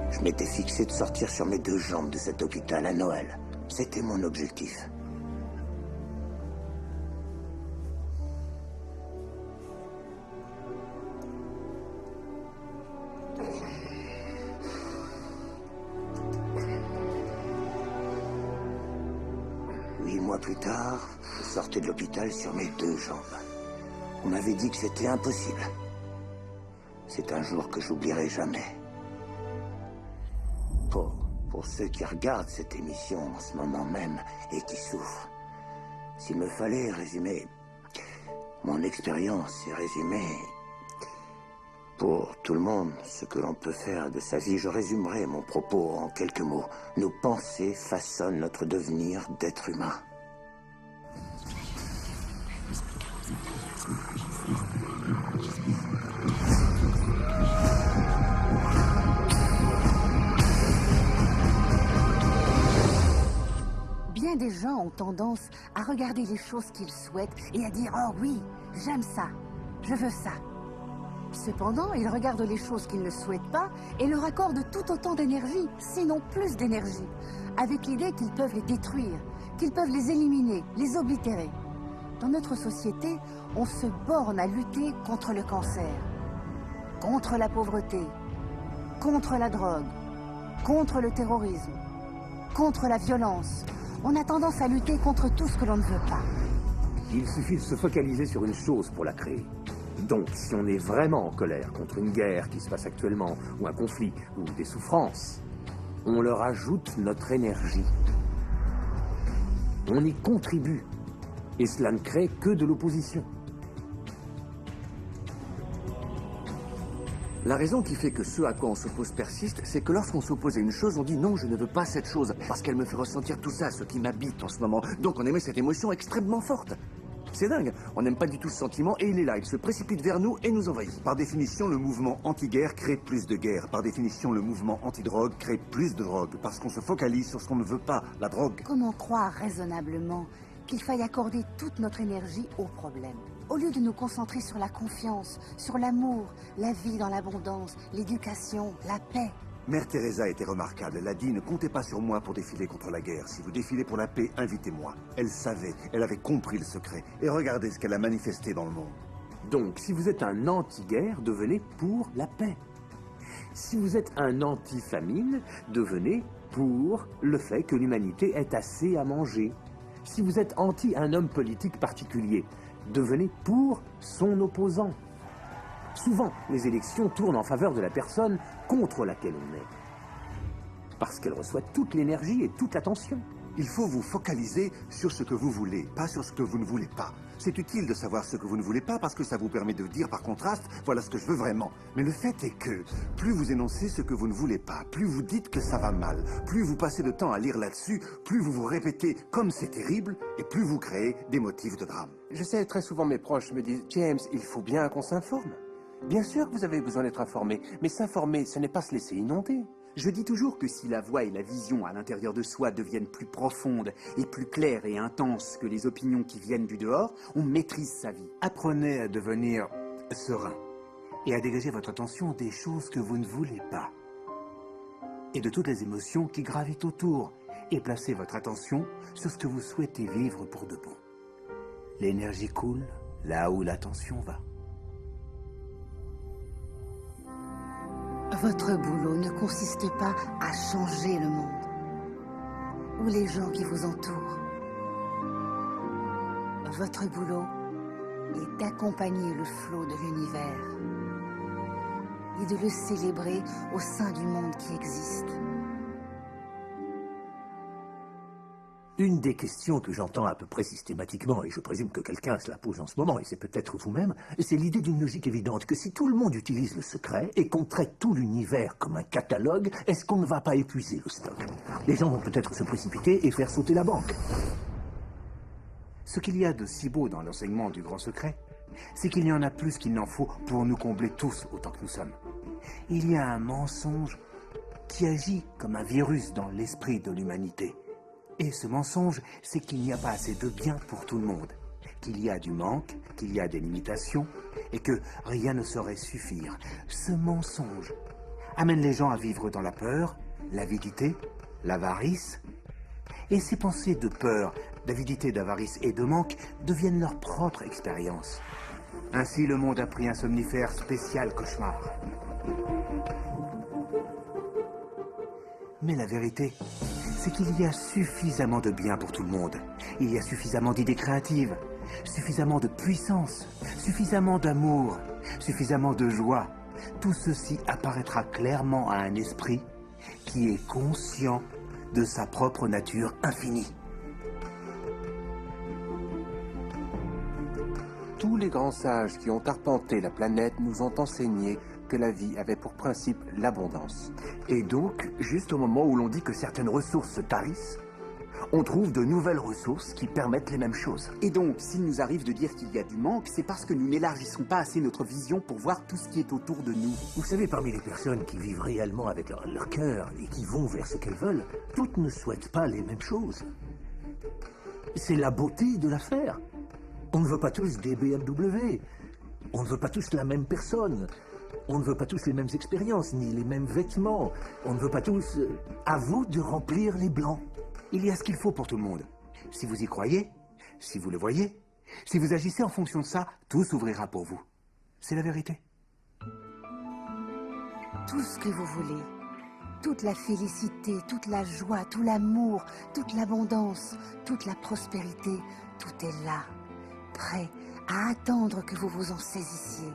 Je m'étais fixé de sortir sur mes deux jambes de cet hôpital à Noël. C'était mon objectif. Plus tard, je sortais de l'hôpital sur mes deux jambes. On m'avait dit que c'était impossible. C'est un jour que j'oublierai jamais. Pour ceux qui regardent cette émission en ce moment même et qui souffrent, s'il me fallait résumer mon expérience et résumer pour tout le monde ce que l'on peut faire de sa vie, je résumerai mon propos en quelques mots. Nos pensées façonnent notre devenir d'être humain. Bien des gens ont tendance à regarder les choses qu'ils souhaitent et à dire « Oh oui, j'aime ça, je veux ça ». Cependant, ils regardent les choses qu'ils ne souhaitent pas et leur accordent tout autant d'énergie, sinon plus d'énergie, avec l'idée qu'ils peuvent les détruire, qu'ils peuvent les éliminer, les oblitérer. Dans notre société, on se borne à lutter contre le cancer, contre la pauvreté, contre la drogue, contre le terrorisme, contre la violence. On a tendance à lutter contre tout ce que l'on ne veut pas. Il suffit de se focaliser sur une chose pour la créer. Donc, si on est vraiment en colère contre une guerre qui se passe actuellement, ou un conflit, ou des souffrances, on leur ajoute notre énergie. On y contribue. Et cela ne crée que de l'opposition. La raison qui fait que ce à quoi on s'oppose persiste, c'est que lorsqu'on s'oppose à une chose, on dit non, je ne veux pas cette chose, parce qu'elle me fait ressentir tout ça, ce qui m'habite en ce moment. Donc on émet cette émotion extrêmement forte. C'est dingue, on n'aime pas du tout ce sentiment et il est là, il se précipite vers nous et nous envahit. Par définition, le mouvement anti-guerre crée plus de guerre. Par définition, le mouvement anti-drogue crée plus de drogue, parce qu'on se focalise sur ce qu'on ne veut pas, la drogue. Comment croire raisonnablement qu'il faille accorder toute notre énergie au problème? Au lieu de nous concentrer sur la confiance, sur l'amour, la vie dans l'abondance, l'éducation, la paix. Mère Teresa était remarquable. Elle a dit, ne comptez pas sur moi pour défiler contre la guerre. Si vous défilez pour la paix, invitez-moi. Elle savait, elle avait compris le secret. Et regardez ce qu'elle a manifesté dans le monde. Donc, si vous êtes un anti-guerre, devenez pour la paix. Si vous êtes un anti-famine, devenez pour le fait que l'humanité ait assez à manger. Si vous êtes anti un homme politique particulier, devenez pour son opposant. Souvent, les élections tournent en faveur de la personne contre laquelle on est. Parce qu'elle reçoit toute l'énergie et toute l'attention. Il faut vous focaliser sur ce que vous voulez, pas sur ce que vous ne voulez pas. C'est utile de savoir ce que vous ne voulez pas parce que ça vous permet de dire par contraste, voilà ce que je veux vraiment. Mais le fait est que plus vous énoncez ce que vous ne voulez pas, plus vous dites que ça va mal, plus vous passez de temps à lire là-dessus, plus vous vous répétez comme c'est terrible et plus vous créez des motifs de drame. Je sais, très souvent mes proches me disent « James, il faut bien qu'on s'informe. » Bien sûr que vous avez besoin d'être informé, mais s'informer, ce n'est pas se laisser inonder. Je dis toujours que si la voix et la vision à l'intérieur de soi deviennent plus profondes et plus claires et intenses que les opinions qui viennent du dehors, on maîtrise sa vie. Apprenez à devenir serein et à dégager votre attention des choses que vous ne voulez pas et de toutes les émotions qui gravitent autour et placez votre attention sur ce que vous souhaitez vivre pour de bon. L'énergie coule là où l'attention va. Votre boulot ne consiste pas à changer le monde ou les gens qui vous entourent. Votre boulot est d'accompagner le flot de l'univers et de le célébrer au sein du monde qui existe. Une des questions que j'entends à peu près systématiquement, et je présume que quelqu'un se la pose en ce moment, et c'est peut-être vous-même, c'est l'idée d'une logique évidente, que si tout le monde utilise le secret et qu'on traite tout l'univers comme un catalogue, est-ce qu'on ne va pas épuiser le stock? Les gens vont peut-être se précipiter et faire sauter la banque. Ce qu'il y a de si beau dans l'enseignement du grand secret, c'est qu'il y en a plus qu'il n'en faut pour nous combler tous autant que nous sommes. Il y a un mensonge qui agit comme un virus dans l'esprit de l'humanité. Et ce mensonge, c'est qu'il n'y a pas assez de bien pour tout le monde, qu'il y a du manque, qu'il y a des limitations, et que rien ne saurait suffire. Ce mensonge amène les gens à vivre dans la peur, l'avidité, l'avarice, et ces pensées de peur, d'avidité, d'avarice et de manque deviennent leur propre expérience. Ainsi, le monde a pris un somnifère spécial cauchemar. Mais la vérité, c'est qu'il y a suffisamment de bien pour tout le monde. Il y a suffisamment d'idées créatives, suffisamment de puissance, suffisamment d'amour, suffisamment de joie. Tout ceci apparaîtra clairement à un esprit qui est conscient de sa propre nature infinie. Tous les grands sages qui ont arpenté la planète nous ont enseigné que la vie avait pour principe l'abondance. Et donc, juste au moment où l'on dit que certaines ressources se tarissent, on trouve de nouvelles ressources qui permettent les mêmes choses. Et donc, s'il nous arrive de dire qu'il y a du manque, c'est parce que nous n'élargissons pas assez notre vision pour voir tout ce qui est autour de nous. Vous savez, parmi les personnes qui vivent réellement avec leur cœur et qui vont vers ce qu'elles veulent, toutes ne souhaitent pas les mêmes choses. C'est la beauté de l'affaire. On ne veut pas tous des BMW. On ne veut pas tous la même personne. On ne veut pas tous les mêmes expériences, ni les mêmes vêtements. On ne veut pas tous... À vous de remplir les blancs. Il y a ce qu'il faut pour tout le monde. Si vous y croyez, si vous le voyez, si vous agissez en fonction de ça, tout s'ouvrira pour vous. C'est la vérité. Tout ce que vous voulez, toute la félicité, toute la joie, tout l'amour, toute l'abondance, toute la prospérité, tout est là, prêt à attendre que vous vous en saisissiez.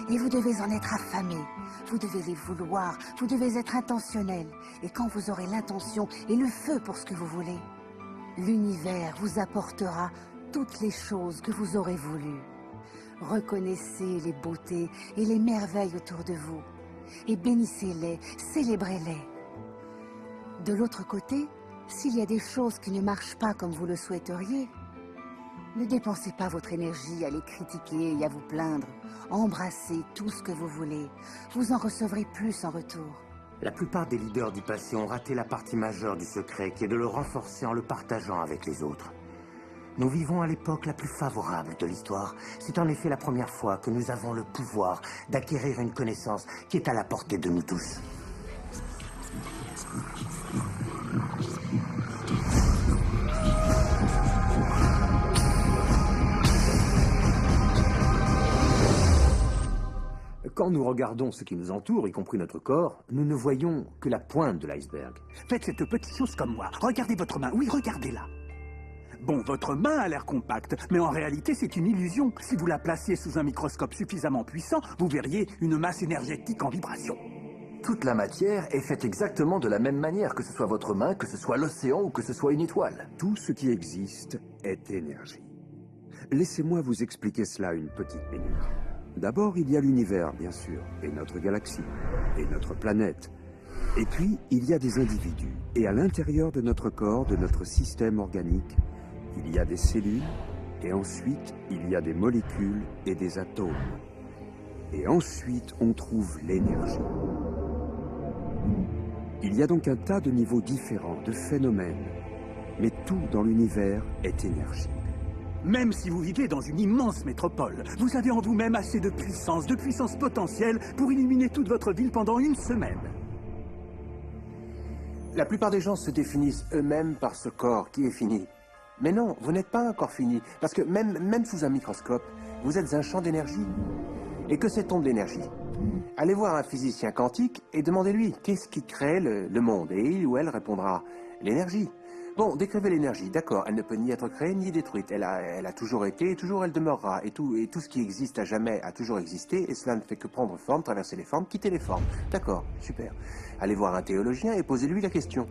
Et vous devez en être affamé, vous devez les vouloir, vous devez être intentionnel. Et quand vous aurez l'intention et le feu pour ce que vous voulez, l'univers vous apportera toutes les choses que vous aurez voulu. Reconnaissez les beautés et les merveilles autour de vous et bénissez-les, célébrez-les. De l'autre côté, s'il y a des choses qui ne marchent pas comme vous le souhaiteriez, ne dépensez pas votre énergie à les critiquer et à vous plaindre. Embrassez tout ce que vous voulez. Vous en recevrez plus en retour. La plupart des leaders du passé ont raté la partie majeure du secret, qui est de le renforcer en le partageant avec les autres. Nous vivons à l'époque la plus favorable de l'histoire. C'est en effet la première fois que nous avons le pouvoir d'acquérir une connaissance qui est à la portée de nous tous. Quand nous regardons ce qui nous entoure, y compris notre corps, nous ne voyons que la pointe de l'iceberg. Faites cette petite chose comme moi. Regardez votre main. Oui, regardez-la. Bon, votre main a l'air compacte, mais en réalité, c'est une illusion. Si vous la placiez sous un microscope suffisamment puissant, vous verriez une masse énergétique en vibration. Toute la matière est faite exactement de la même manière, que ce soit votre main, que ce soit l'océan ou que ce soit une étoile. Tout ce qui existe est énergie. Laissez-moi vous expliquer cela une petite minute. D'abord, il y a l'univers, bien sûr, et notre galaxie, et notre planète. Et puis, il y a des individus. Et à l'intérieur de notre corps, de notre système organique, il y a des cellules, et ensuite, il y a des molécules et des atomes. Et ensuite, on trouve l'énergie. Il y a donc un tas de niveaux différents, de phénomènes. Mais tout dans l'univers est énergie. Même si vous vivez dans une immense métropole, vous avez en vous-même assez de puissance potentielle pour illuminer toute votre ville pendant une semaine. La plupart des gens se définissent eux-mêmes par ce corps qui est fini. Mais non, vous n'êtes pas un corps fini, parce que même sous un microscope, vous êtes un champ d'énergie. Et que sait-on de l'énergie? Allez voir un physicien quantique et demandez-lui qu'est-ce qui crée le monde, et il ou elle répondra l'énergie. Bon, décrivez l'énergie, d'accord, elle ne peut ni être créée ni détruite, elle a toujours été et toujours elle demeurera, et tout ce qui existe à jamais a toujours existé, et cela ne fait que prendre forme, traverser les formes, quitter les formes. D'accord, super. Allez voir un théologien et posez-lui la question.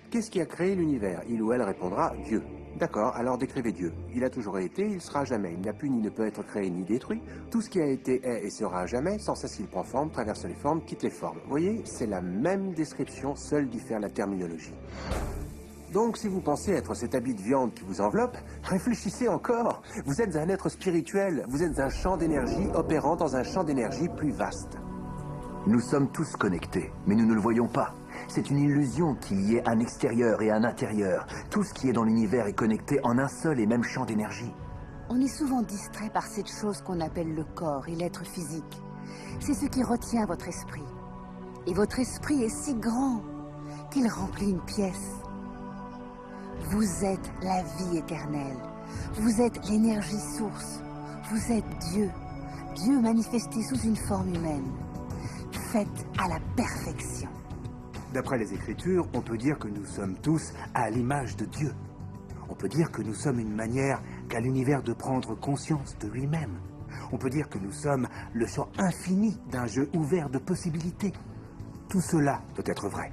Qu'est-ce qui a créé l'univers? Il ou elle répondra Dieu. D'accord, alors décrivez Dieu. Il a toujours été, il sera jamais. Il n'a pu ni ne peut être créé ni détruit. Tout ce qui a été est et sera à jamais, sans cesse il prend forme, traverse les formes, quitte les formes. Vous voyez, c'est la même description, seule diffère la terminologie. Donc, si vous pensez être cet habit de viande qui vous enveloppe, réfléchissez encore. Vous êtes un être spirituel, vous êtes un champ d'énergie opérant dans un champ d'énergie plus vaste. Nous sommes tous connectés, mais nous ne le voyons pas. C'est une illusion qu'il y ait un extérieur et un intérieur. Tout ce qui est dans l'univers est connecté en un seul et même champ d'énergie. On est souvent distrait par cette chose qu'on appelle le corps et l'être physique. C'est ce qui retient votre esprit. Et votre esprit est si grand qu'il remplit une pièce. Vous êtes la vie éternelle. Vous êtes l'énergie source. Vous êtes Dieu. Dieu manifesté sous une forme humaine. Faite à la perfection. D'après les Écritures, on peut dire que nous sommes tous à l'image de Dieu. On peut dire que nous sommes une manière qu'a l'univers de prendre conscience de lui-même. On peut dire que nous sommes le champ infini d'un jeu ouvert de possibilités. Tout cela doit être vrai.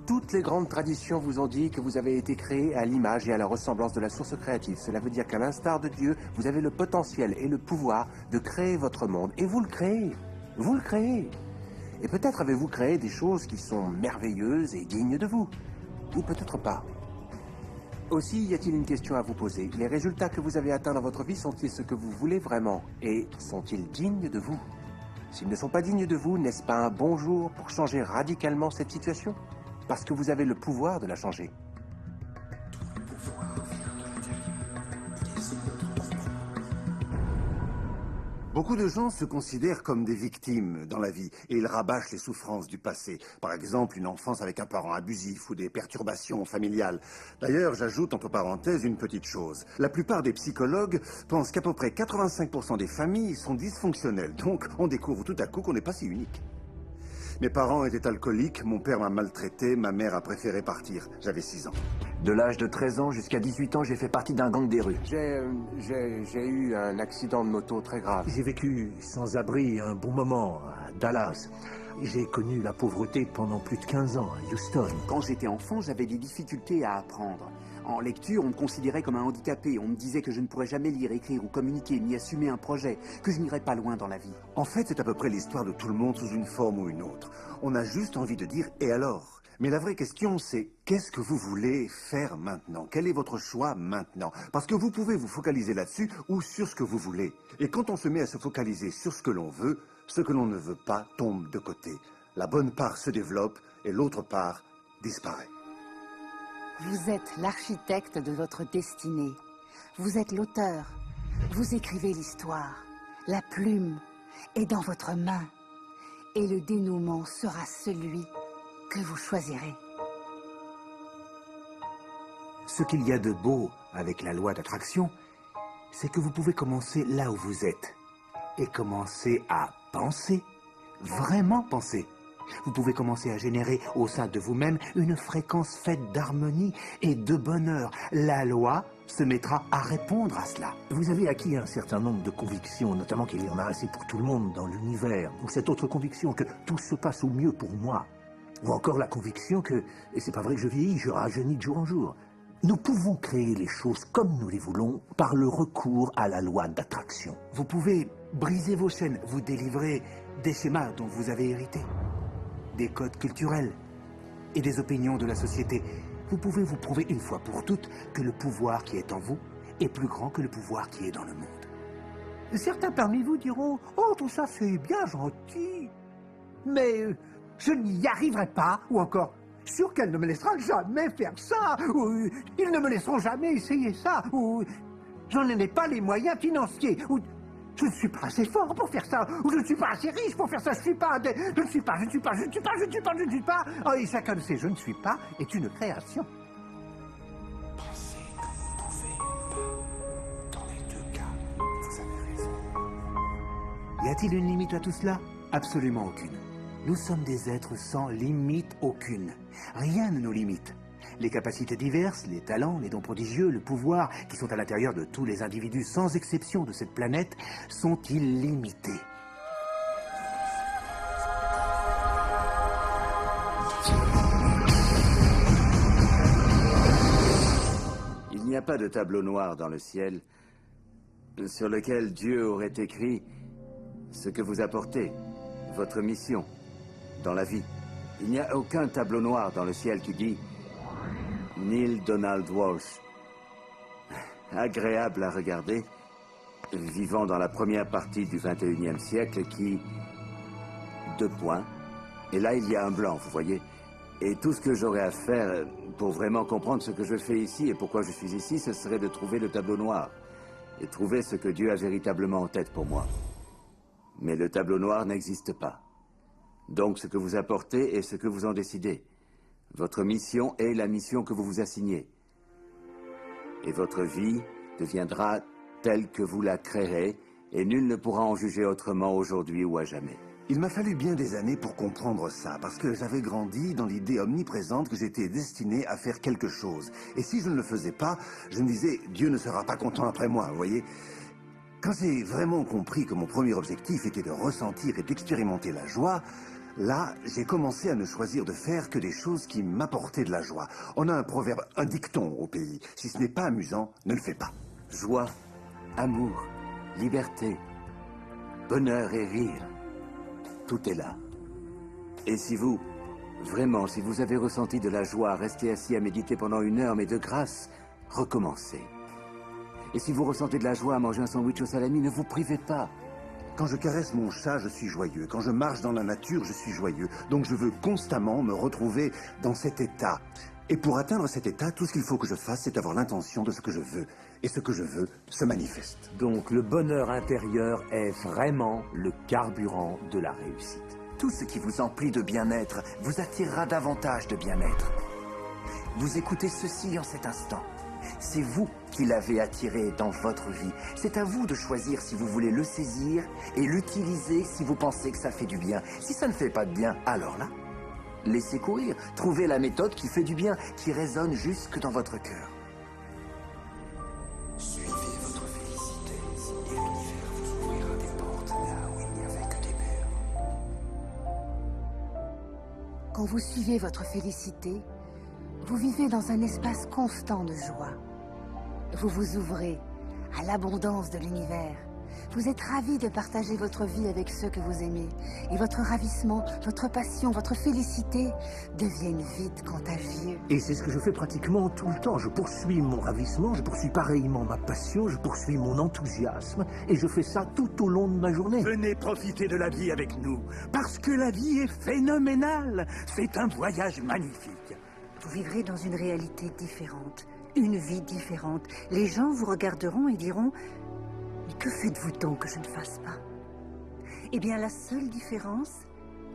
Toutes les grandes traditions vous ont dit que vous avez été créé à l'image et à la ressemblance de la source créative. Cela veut dire qu'à l'instar de Dieu, vous avez le potentiel et le pouvoir de créer votre monde. Et vous le créez. Vous le créez. Et peut-être avez-vous créé des choses qui sont merveilleuses et dignes de vous. Ou peut-être pas. Aussi, y a-t-il une question à vous poser? Les résultats que vous avez atteints dans votre vie sont-ils ce que vous voulez vraiment? Et sont-ils dignes de vous? S'ils ne sont pas dignes de vous, n'est-ce pas un bon jour pour changer radicalement cette situation? Parce que vous avez le pouvoir de la changer. Beaucoup de gens se considèrent comme des victimes dans la vie et ils rabâchent les souffrances du passé. Par exemple, une enfance avec un parent abusif ou des perturbations familiales. D'ailleurs, j'ajoute entre parenthèses une petite chose. La plupart des psychologues pensent qu'à peu près 85% des familles sont dysfonctionnelles. Donc, on découvre tout à coup qu'on n'est pas si unique. Mes parents étaient alcooliques, mon père m'a maltraité, ma mère a préféré partir. J'avais 6 ans. De l'âge de 13 ans jusqu'à 18 ans, j'ai fait partie d'un gang des rues. J'ai eu un accident de moto très grave. J'ai vécu sans abri un bon moment à Dallas. J'ai connu la pauvreté pendant plus de 15 ans à Houston. Quand j'étais enfant, j'avais des difficultés à apprendre. En lecture, on me considérait comme un handicapé. On me disait que je ne pourrais jamais lire, écrire ou communiquer, ni assumer un projet, que je n'irais pas loin dans la vie. En fait, c'est à peu près l'histoire de tout le monde sous une forme ou une autre. On a juste envie de dire « et alors ?» Mais la vraie question, c'est qu'est-ce que vous voulez faire maintenant? Quel est votre choix maintenant? Parce que vous pouvez vous focaliser là-dessus ou sur ce que vous voulez. Et quand on se met à se focaliser sur ce que l'on veut, ce que l'on ne veut pas tombe de côté. La bonne part se développe et l'autre part disparaît. Vous êtes l'architecte de votre destinée. Vous êtes l'auteur. Vous écrivez l'histoire. La plume est dans votre main. Et le dénouement sera celui que vous choisirez. Ce qu'il y a de beau avec la loi d'attraction, c'est que vous pouvez commencer là où vous êtes et commencer à penser, vraiment penser. Vous pouvez commencer à générer au sein de vous-même une fréquence faite d'harmonie et de bonheur. La loi se mettra à répondre à cela. Vous avez acquis un certain nombre de convictions, notamment qu'il y en a assez pour tout le monde dans l'univers, ou cette autre conviction que tout se passe au mieux pour moi, ou encore la conviction que, et c'est pas vrai que je vieillis, je rajeunis de jour en jour. Nous pouvons créer les choses comme nous les voulons par le recours à la loi d'attraction. Vous pouvez briser vos chaînes, vous délivrer des schémas dont vous avez hérité, des codes culturels et des opinions de la société. Vous pouvez vous prouver une fois pour toutes que le pouvoir qui est en vous est plus grand que le pouvoir qui est dans le monde. Certains parmi vous diront « Oh, tout ça c'est bien gentil, mais je n'y arriverai pas » ou encore « Sûr qu'elle ne me laissera jamais faire ça » ou « Ils ne me laisseront jamais essayer ça » ou « J'en ai pas les moyens financiers » ou « Je ne suis pas assez fort pour faire ça » ou « Je ne suis pas assez riche pour faire ça, je ne suis pas... » Oh, et chacun de ces « je ne suis pas » est une création. Pensez que vous pouvez pas. Dans les deux cas, vous avez raison. Y a-t-il une limite à tout cela? Absolument aucune. Nous sommes des êtres sans limite aucune. Rien ne nous limite. Les capacités diverses, les talents, les dons prodigieux, le pouvoir qui sont à l'intérieur de tous les individus sans exception de cette planète sont illimités. Il n'y a pas de tableau noir dans le ciel sur lequel Dieu aurait écrit ce que vous apportez, votre mission dans la vie. Il n'y a aucun tableau noir dans le ciel qui dit Neil Donald Walsh. Agréable à regarder, vivant dans la première partie du 21e siècle qui... 2 points. Et là, il y a un blanc, vous voyez. Et tout ce que j'aurais à faire pour vraiment comprendre ce que je fais ici et pourquoi je suis ici, ce serait de trouver le tableau noir et trouver ce que Dieu a véritablement en tête pour moi. Mais le tableau noir n'existe pas. Donc ce que vous apportez est ce que vous en décidez. Votre mission est la mission que vous vous assignez. Et votre vie deviendra telle que vous la créerez, et nul ne pourra en juger autrement aujourd'hui ou à jamais. Il m'a fallu bien des années pour comprendre ça, parce que j'avais grandi dans l'idée omniprésente que j'étais destiné à faire quelque chose. Et si je ne le faisais pas, je me disais, Dieu ne sera pas content après moi, vous voyez. Quand j'ai vraiment compris que mon premier objectif était de ressentir et d'expérimenter la joie, là, j'ai commencé à ne choisir de faire que des choses qui m'apportaient de la joie. On a un proverbe, un dicton au pays. Si ce n'est pas amusant, ne le fais pas. Joie, amour, liberté, bonheur et rire. Tout est là. Et si vous, vraiment, si vous avez ressenti de la joie, restez assis à méditer pendant 1 heure, mais de grâce, recommencez. Et si vous ressentez de la joie à manger un sandwich au salami, ne vous privez pas. Quand je caresse mon chat, je suis joyeux. Quand je marche dans la nature, je suis joyeux. Donc je veux constamment me retrouver dans cet état. Et pour atteindre cet état, tout ce qu'il faut que je fasse, c'est avoir l'intention de ce que je veux. Et ce que je veux se manifeste. Donc le bonheur intérieur est vraiment le carburant de la réussite. Tout ce qui vous emplit de bien-être vous attirera davantage de bien-être. Vous écoutez ceci en cet instant. C'est vous qui l'avez attiré dans votre vie. C'est à vous de choisir si vous voulez le saisir et l'utiliser si vous pensez que ça fait du bien. Si ça ne fait pas de bien, alors là, laissez courir. Trouvez la méthode qui fait du bien, qui résonne jusque dans votre cœur. Suivez votre félicité et l'univers vous ouvrira des portes là où il n'y avait que des murs. Quand vous suivez votre félicité, vous vivez dans un espace constant de joie. Vous vous ouvrez à l'abondance de l'univers. Vous êtes ravi de partager votre vie avec ceux que vous aimez. Et votre ravissement, votre passion, votre félicité deviennent vite contagieux. Et c'est ce que je fais pratiquement tout le temps. Je poursuis mon ravissement, je poursuis pareillement ma passion, je poursuis mon enthousiasme, et je fais ça tout au long de ma journée. Venez profiter de la vie avec nous, parce que la vie est phénoménale. C'est un voyage magnifique. Vous vivrez dans une réalité différente, une vie différente. Les gens vous regarderont et diront « Mais que faites-vous donc que je ne fasse pas ?» Eh bien, la seule différence,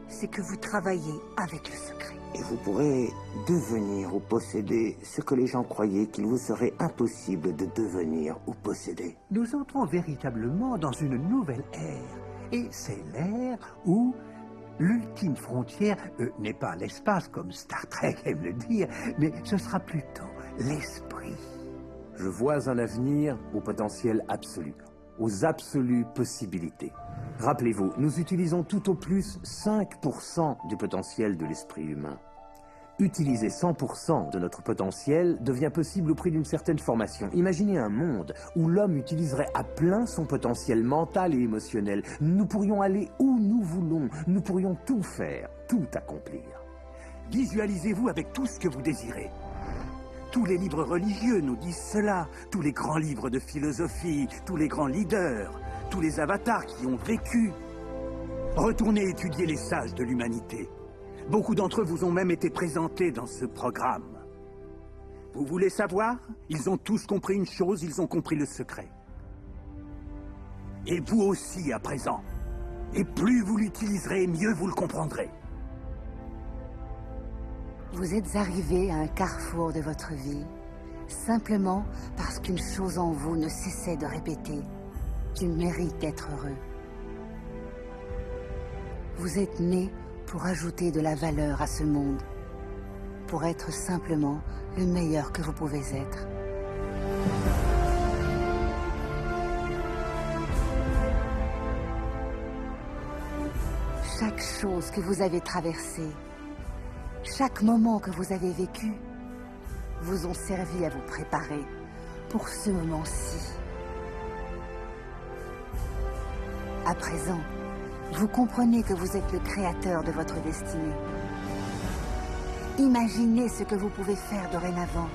c'est que vous travaillez avec le secret. Et vous pourrez devenir ou posséder ce que les gens croyaient qu'il vous serait impossible de devenir ou posséder. Nous entrons véritablement dans une nouvelle ère. Et c'est l'ère où l'ultime frontière n'est pas l'espace, comme Star Trek aime le dire, mais ce sera plutôt l'esprit. Je vois un avenir au potentiel absolu, aux absolues possibilités. Rappelez-vous, nous utilisons tout au plus 5% du potentiel de l'esprit humain. Utiliser 100% de notre potentiel devient possible au prix d'une certaine formation. Imaginez un monde où l'homme utiliserait à plein son potentiel mental et émotionnel. Nous pourrions aller où nous voulons, nous pourrions tout faire, tout accomplir. Visualisez-vous avec tout ce que vous désirez. Tous les livres religieux nous disent cela, tous les grands livres de philosophie, tous les grands leaders, tous les avatars qui ont vécu. Retournez étudier les sages de l'humanité. Beaucoup d'entre eux vous ont même été présentés dans ce programme. Vous voulez savoir? Ils ont tous compris une chose, ils ont compris le secret. Et vous aussi à présent. Et plus vous l'utiliserez, mieux vous le comprendrez. Vous êtes arrivé à un carrefour de votre vie, simplement parce qu'une chose en vous ne cessait de répéter « Tu mérites d'être heureux ». Vous êtes né pour ajouter de la valeur à ce monde, pour être simplement le meilleur que vous pouvez être. Chaque chose que vous avez traversée, chaque moment que vous avez vécu, vous ont servi à vous préparer pour ce moment-ci. À présent, vous comprenez que vous êtes le créateur de votre destinée. Imaginez ce que vous pouvez faire dorénavant,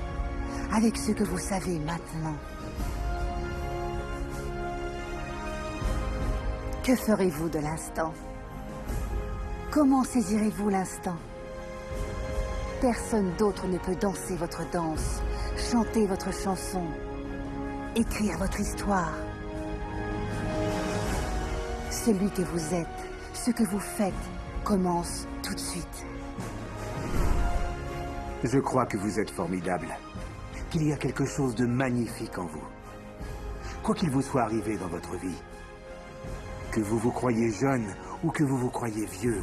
avec ce que vous savez maintenant. Que ferez-vous de l'instant? Comment saisirez-vous l'instant? Personne d'autre ne peut danser votre danse, chanter votre chanson, écrire votre histoire. Celui que vous êtes, ce que vous faites, commence tout de suite. Je crois que vous êtes formidable, qu'il y a quelque chose de magnifique en vous. Quoi qu'il vous soit arrivé dans votre vie, que vous vous croyez jeune ou que vous vous croyez vieux,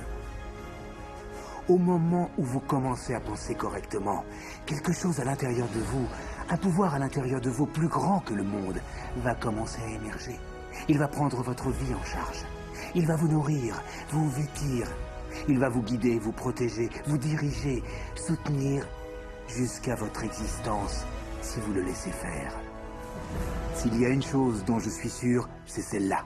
au moment où vous commencez à penser correctement, quelque chose à l'intérieur de vous, un pouvoir à l'intérieur de vous plus grand que le monde, va commencer à émerger. Il va prendre votre vie en charge. Il va vous nourrir, vous vêtir. Il va vous guider, vous protéger, vous diriger, soutenir jusqu'à votre existence, si vous le laissez faire. S'il y a une chose dont je suis sûr, c'est celle-là.